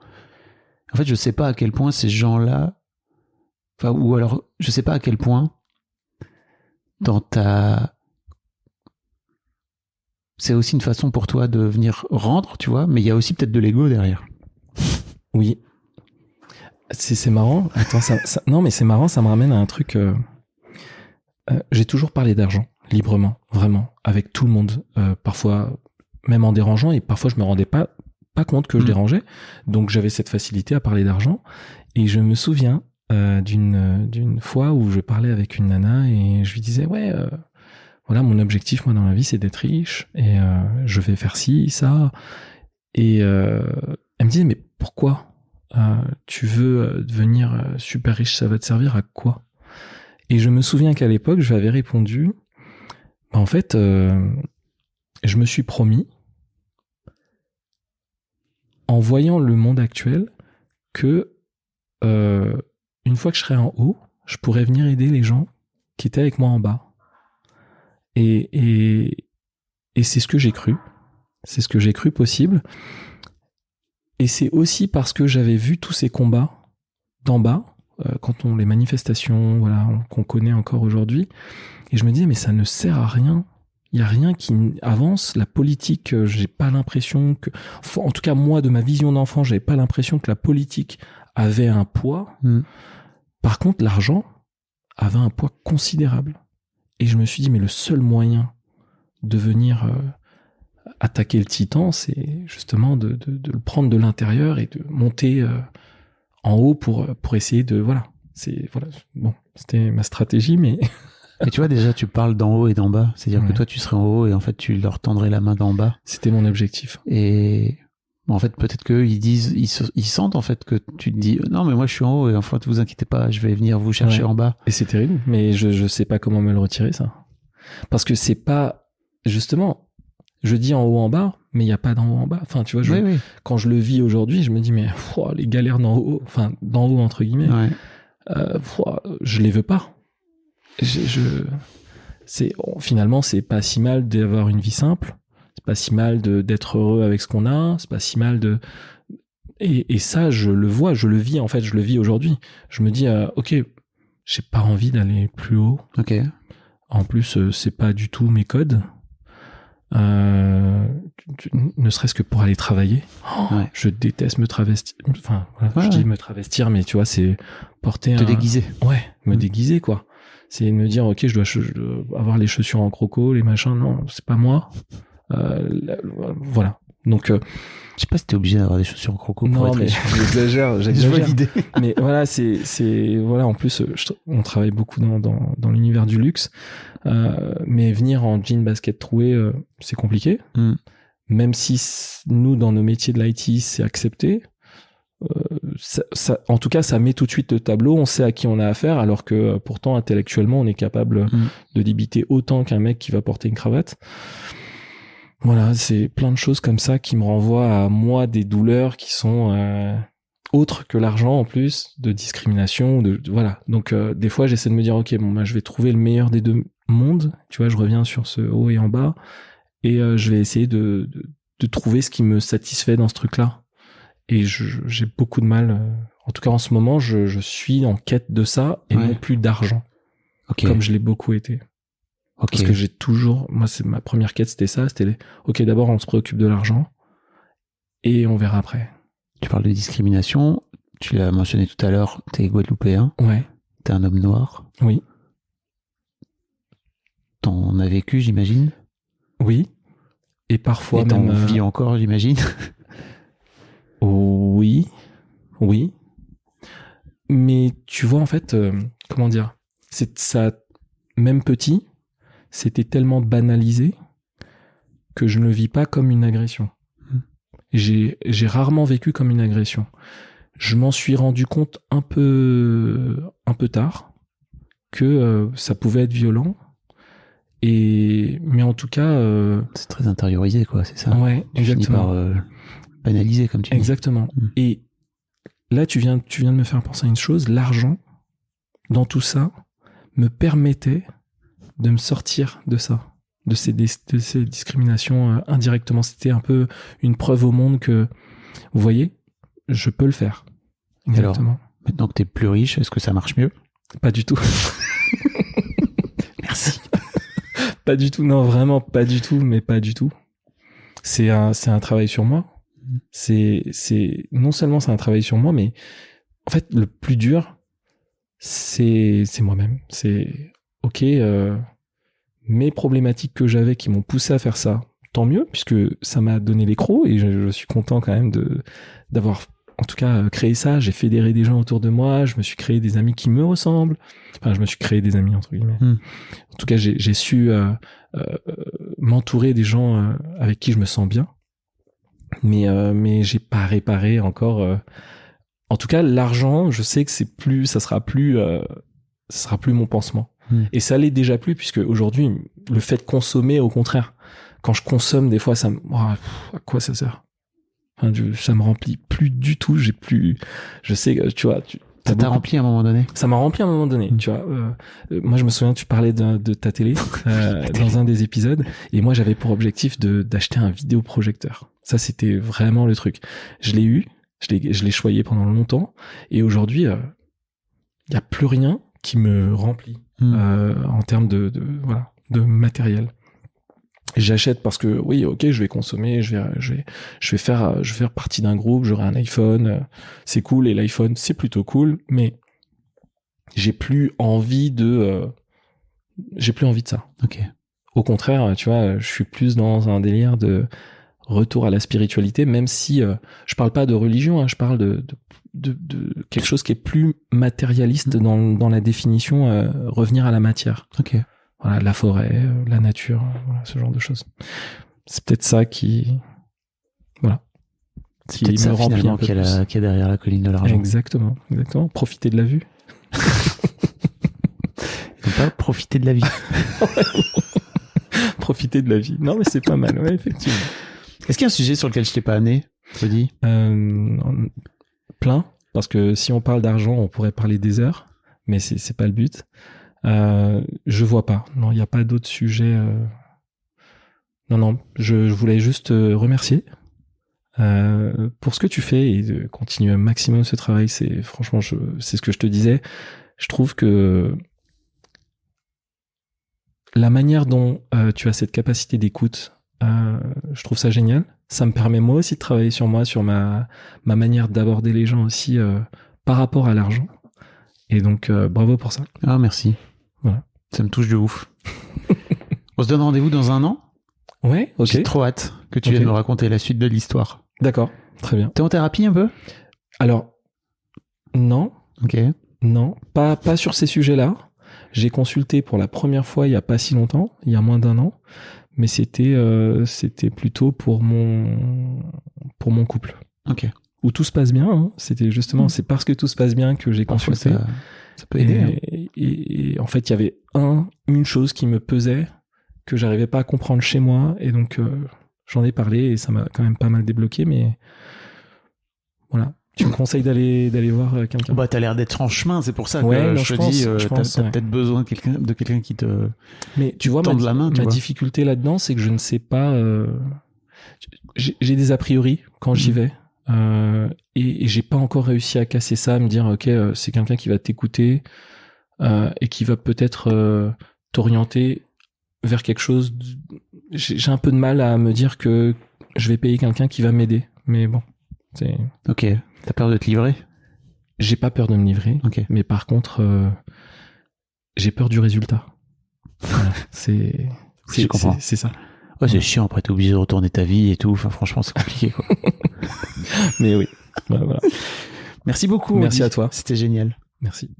En fait, je sais pas à quel point ces gens-là, ou alors je sais pas à quel point c'est aussi une façon pour toi de venir rendre, tu vois, mais il y a aussi peut-être de l'ego derrière. Oui. C'est marrant. Attends, non, mais c'est marrant, ça me ramène à un truc. J'ai toujours parlé d'argent, librement, vraiment, avec tout le monde, parfois même en dérangeant, et parfois je me rendais pas compte que je dérangeais, donc j'avais cette facilité à parler d'argent. Et je me souviens d'une fois où je parlais avec une nana et je lui disais voilà, mon objectif moi dans la vie c'est d'être riche et je vais faire ci, ça, et elle me disait mais pourquoi tu veux devenir super riche, ça va te servir à quoi? Et je me souviens qu'à l'époque je lui avais répondu en fait je me suis promis, en voyant le monde actuel, que une fois que je serai en haut, je pourrais venir aider les gens qui étaient avec moi en bas. Et c'est ce que j'ai cru. C'est ce que j'ai cru possible. Et c'est aussi parce que j'avais vu tous ces combats d'en bas, les manifestations, voilà, qu'on connaît encore aujourd'hui. Et je me disais, mais ça ne sert à rien. Il n'y a rien qui avance. La politique, j'ai pas l'impression que... En tout cas, moi, de ma vision d'enfant, j'avais pas l'impression que la politique avait un poids. Par contre, l'argent avait un poids considérable. Et je me suis dit, mais le seul moyen de venir attaquer le titan, c'est justement de le prendre de l'intérieur et de monter en haut pour essayer de... Voilà. Bon, c'était ma stratégie, mais... Et tu vois, déjà, tu parles d'en haut et d'en bas. C'est-à-dire que toi, tu serais en haut et en fait, tu leur tendrais la main d'en bas. C'était mon objectif. Et en fait, peut-être qu'eux, ils sentent en fait que tu te dis non, mais moi, je suis en haut et en fait, vous inquiétez pas, je vais venir vous chercher en bas. Et c'est terrible, mais je sais pas comment me le retirer, ça. Parce que c'est pas, justement, je dis en haut, en bas, mais il n'y a pas d'en haut, en bas. Enfin, tu vois, quand je le vis aujourd'hui, je me dis, mais les galères d'en haut, entre guillemets, je les veux pas. Finalement, c'est pas si mal d'avoir une vie simple, c'est pas si mal d'être heureux avec ce qu'on a, c'est pas si mal et ça, je le vois, je le vis, en fait, je le vis aujourd'hui. Je me dis, ok, j'ai pas envie d'aller plus haut. Ok. En plus, c'est pas du tout mes codes. Ne serait-ce que pour aller travailler. Ouais. Je déteste me travestir. Enfin, voilà, Ouais, je ouais. dis me travestir, mais tu vois, c'est porter Te déguiser. Ouais, me Mm. déguiser, quoi. C'est me dire, ok, je dois avoir les chaussures en croco, les machins. Non, c'est pas moi. Voilà. Donc, Je sais pas si t'es obligé d'avoir des chaussures en croco pour non, être mais riche. j'exagère. Je vois l'idée. Mais voilà, voilà. En plus, on travaille beaucoup dans l'univers du luxe, mais venir en jean basket troué, c'est compliqué. Mm. Même si nous, dans nos métiers de l'IT, c'est accepté. En tout cas, ça met tout de suite le tableau. On sait à qui on a affaire, alors que pourtant, intellectuellement, on est capable de débiter autant qu'un mec qui va porter une cravate. Voilà, c'est plein de choses comme ça qui me renvoient à moi des douleurs qui sont autres que l'argent en plus, de discrimination, voilà. Donc des fois j'essaie de me dire ok, bon, je vais trouver le meilleur des deux mondes. Tu vois, je reviens sur ce haut et en bas et je vais essayer de trouver ce qui me satisfait dans ce truc-là. Et j'ai beaucoup de mal. En tout cas en ce moment, je suis en quête de ça et non plus d'argent, comme je l'ai beaucoup été. Parce que j'ai toujours, moi, c'est ma première quête, c'était ça, ok, d'abord on se préoccupe de l'argent et on verra après. Tu parles de discrimination, tu l'as mentionné tout à l'heure, t'es guadeloupéen. Ouais. T'es un homme noir. Oui. T'en as vécu, j'imagine. Oui. Et parfois et même. T'en vis encore, j'imagine. Oui. Oui. Mais tu vois, en fait, comment dire, c'est ça, même petit, c'était tellement banalisé que je ne le vis pas comme une agression. J'ai rarement vécu comme une agression. Je m'en suis rendu compte un peu tard que ça pouvait être violent. Mais en tout cas, c'est très intériorisé, quoi, c'est ça. Ouais, exactement. Tu finis par banaliser, comme tu dis. Exactement. Et là, tu viens de me faire penser à une chose. L'argent, dans tout ça, me permettait de me sortir de ça, de ces discriminations indirectement. C'était un peu une preuve au monde que, vous voyez, je peux le faire. Exactement. Alors, maintenant que t'es plus riche, est-ce que ça marche mieux? Pas du tout. Merci. Pas du tout, non, vraiment pas du tout, mais pas du tout. C'est un travail sur moi. Non seulement c'est un travail sur moi, mais en fait, le plus dur, c'est moi-même. C'est, ok, mes problématiques que j'avais qui m'ont poussé à faire ça, tant mieux, puisque ça m'a donné les crocs et je suis content quand même d'avoir, en tout cas, créé ça. J'ai fédéré des gens autour de moi, je me suis créé des amis qui me ressemblent. Enfin, je me suis créé des amis, entre guillemets. En tout cas, j'ai su m'entourer des gens avec qui je me sens bien. Mais j'ai pas réparé encore. En tout cas, l'argent, je sais que ça sera plus mon pansement. Et ça l'est déjà plus, puisque aujourd'hui, le fait de consommer, au contraire, quand je consomme, des fois, à quoi ça sert? Enfin, ça me remplit plus du tout. Je sais, tu vois, ça t'a rempli à un moment donné? Ça m'a rempli à un moment donné, tu vois. Moi, je me souviens, tu parlais de ta télé dans un des épisodes, et moi, j'avais pour objectif d'acheter un vidéoprojecteur. Ça, c'était vraiment le truc. Je l'ai eu, je l'ai choyé pendant longtemps, et aujourd'hui, il y a plus rien qui me remplit en termes de matériel. J'achète parce que oui, ok, je vais consommer, je vais faire partie d'un groupe, j'aurai un iPhone, c'est cool, et l'iPhone c'est plutôt cool, mais j'ai plus envie de ça. Ok. Au contraire, tu vois, je suis plus dans un délire de retour à la spiritualité, même si je parle pas de religion, je parle de quelque chose qui est plus matérialiste dans la définition, revenir à la matière. Ok. Voilà, la forêt, la nature, voilà, ce genre de choses. C'est peut-être ça qui me remplit un peu qu'il y a derrière la colline de l'argent. Exactement. Profiter de la vue. Et pas profiter de la vie. Profiter de la vie. Non, mais c'est pas mal, ouais, effectivement. Est-ce qu'il y a un sujet sur lequel je t'ai pas amené, Rudy? Plein, parce que si on parle d'argent, on pourrait parler des heures, mais c'est pas le but. Je vois pas. Non, il n'y a pas d'autres sujets. Non. Je voulais juste remercier pour ce que tu fais et de continuer un maximum ce travail. C'est franchement, c'est ce que je te disais. Je trouve que la manière dont tu as cette capacité d'écoute, je trouve ça génial. Ça me permet moi aussi de travailler sur moi, sur ma manière d'aborder les gens aussi par rapport à l'argent. Et donc, bravo pour ça. Ah, merci. Voilà. Ça me touche de ouf. On se donne rendez-vous dans un an. Ouais, ok. J'ai trop hâte que tu viennes me raconter la suite de l'histoire. D'accord, très bien. T'es en thérapie un peu? Alors, non. Ok. Non, pas sur ces sujets-là. J'ai consulté pour la première fois il y a pas si longtemps, il y a moins d'1 an, mais c'était plutôt pour mon couple. Ok. Où tout se passe bien. Hein. C'était justement, c'est parce que tout se passe bien que j'ai consulté. Ça peut aider. Et en fait, il y avait une chose qui me pesait que j'arrivais pas à comprendre chez moi, et donc j'en ai parlé et ça m'a quand même pas mal débloqué. Mais voilà. Tu me conseilles d'aller voir quelqu'un? Bah, t'as l'air d'être en chemin, c'est pour ça que je te dis, t'as peut-être besoin de quelqu'un qui te. Mais tu vois, tende la main, ma difficulté là-dedans, c'est que je ne sais pas. J'ai des a priori quand j'y vais, et j'ai pas encore réussi à casser ça, à me dire ok, c'est quelqu'un qui va t'écouter et qui va peut-être t'orienter vers quelque chose. J'ai un peu de mal à me dire que je vais payer quelqu'un qui va m'aider, mais bon, c'est. Ok. T'as peur de te livrer? J'ai pas peur de me livrer, mais par contre, j'ai peur du résultat. Voilà, je comprends. C'est ça. Ouais, c'est chiant. Après, t'es obligé de retourner ta vie et tout. Enfin, franchement, c'est compliqué, quoi. Mais oui. Voilà. Merci beaucoup. Merci à toi. C'était génial. Merci.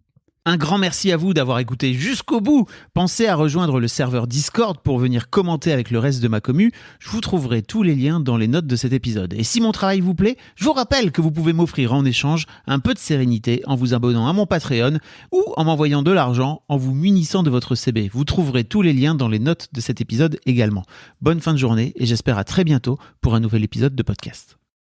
Un grand merci à vous d'avoir écouté jusqu'au bout. Pensez à rejoindre le serveur Discord pour venir commenter avec le reste de ma commu. Je vous trouverai tous les liens dans les notes de cet épisode. Et si mon travail vous plaît, je vous rappelle que vous pouvez m'offrir en échange un peu de sérénité en vous abonnant à mon Patreon ou en m'envoyant de l'argent en vous munissant de votre CB. Vous trouverez tous les liens dans les notes de cet épisode également. Bonne fin de journée et j'espère à très bientôt pour un nouvel épisode de podcast.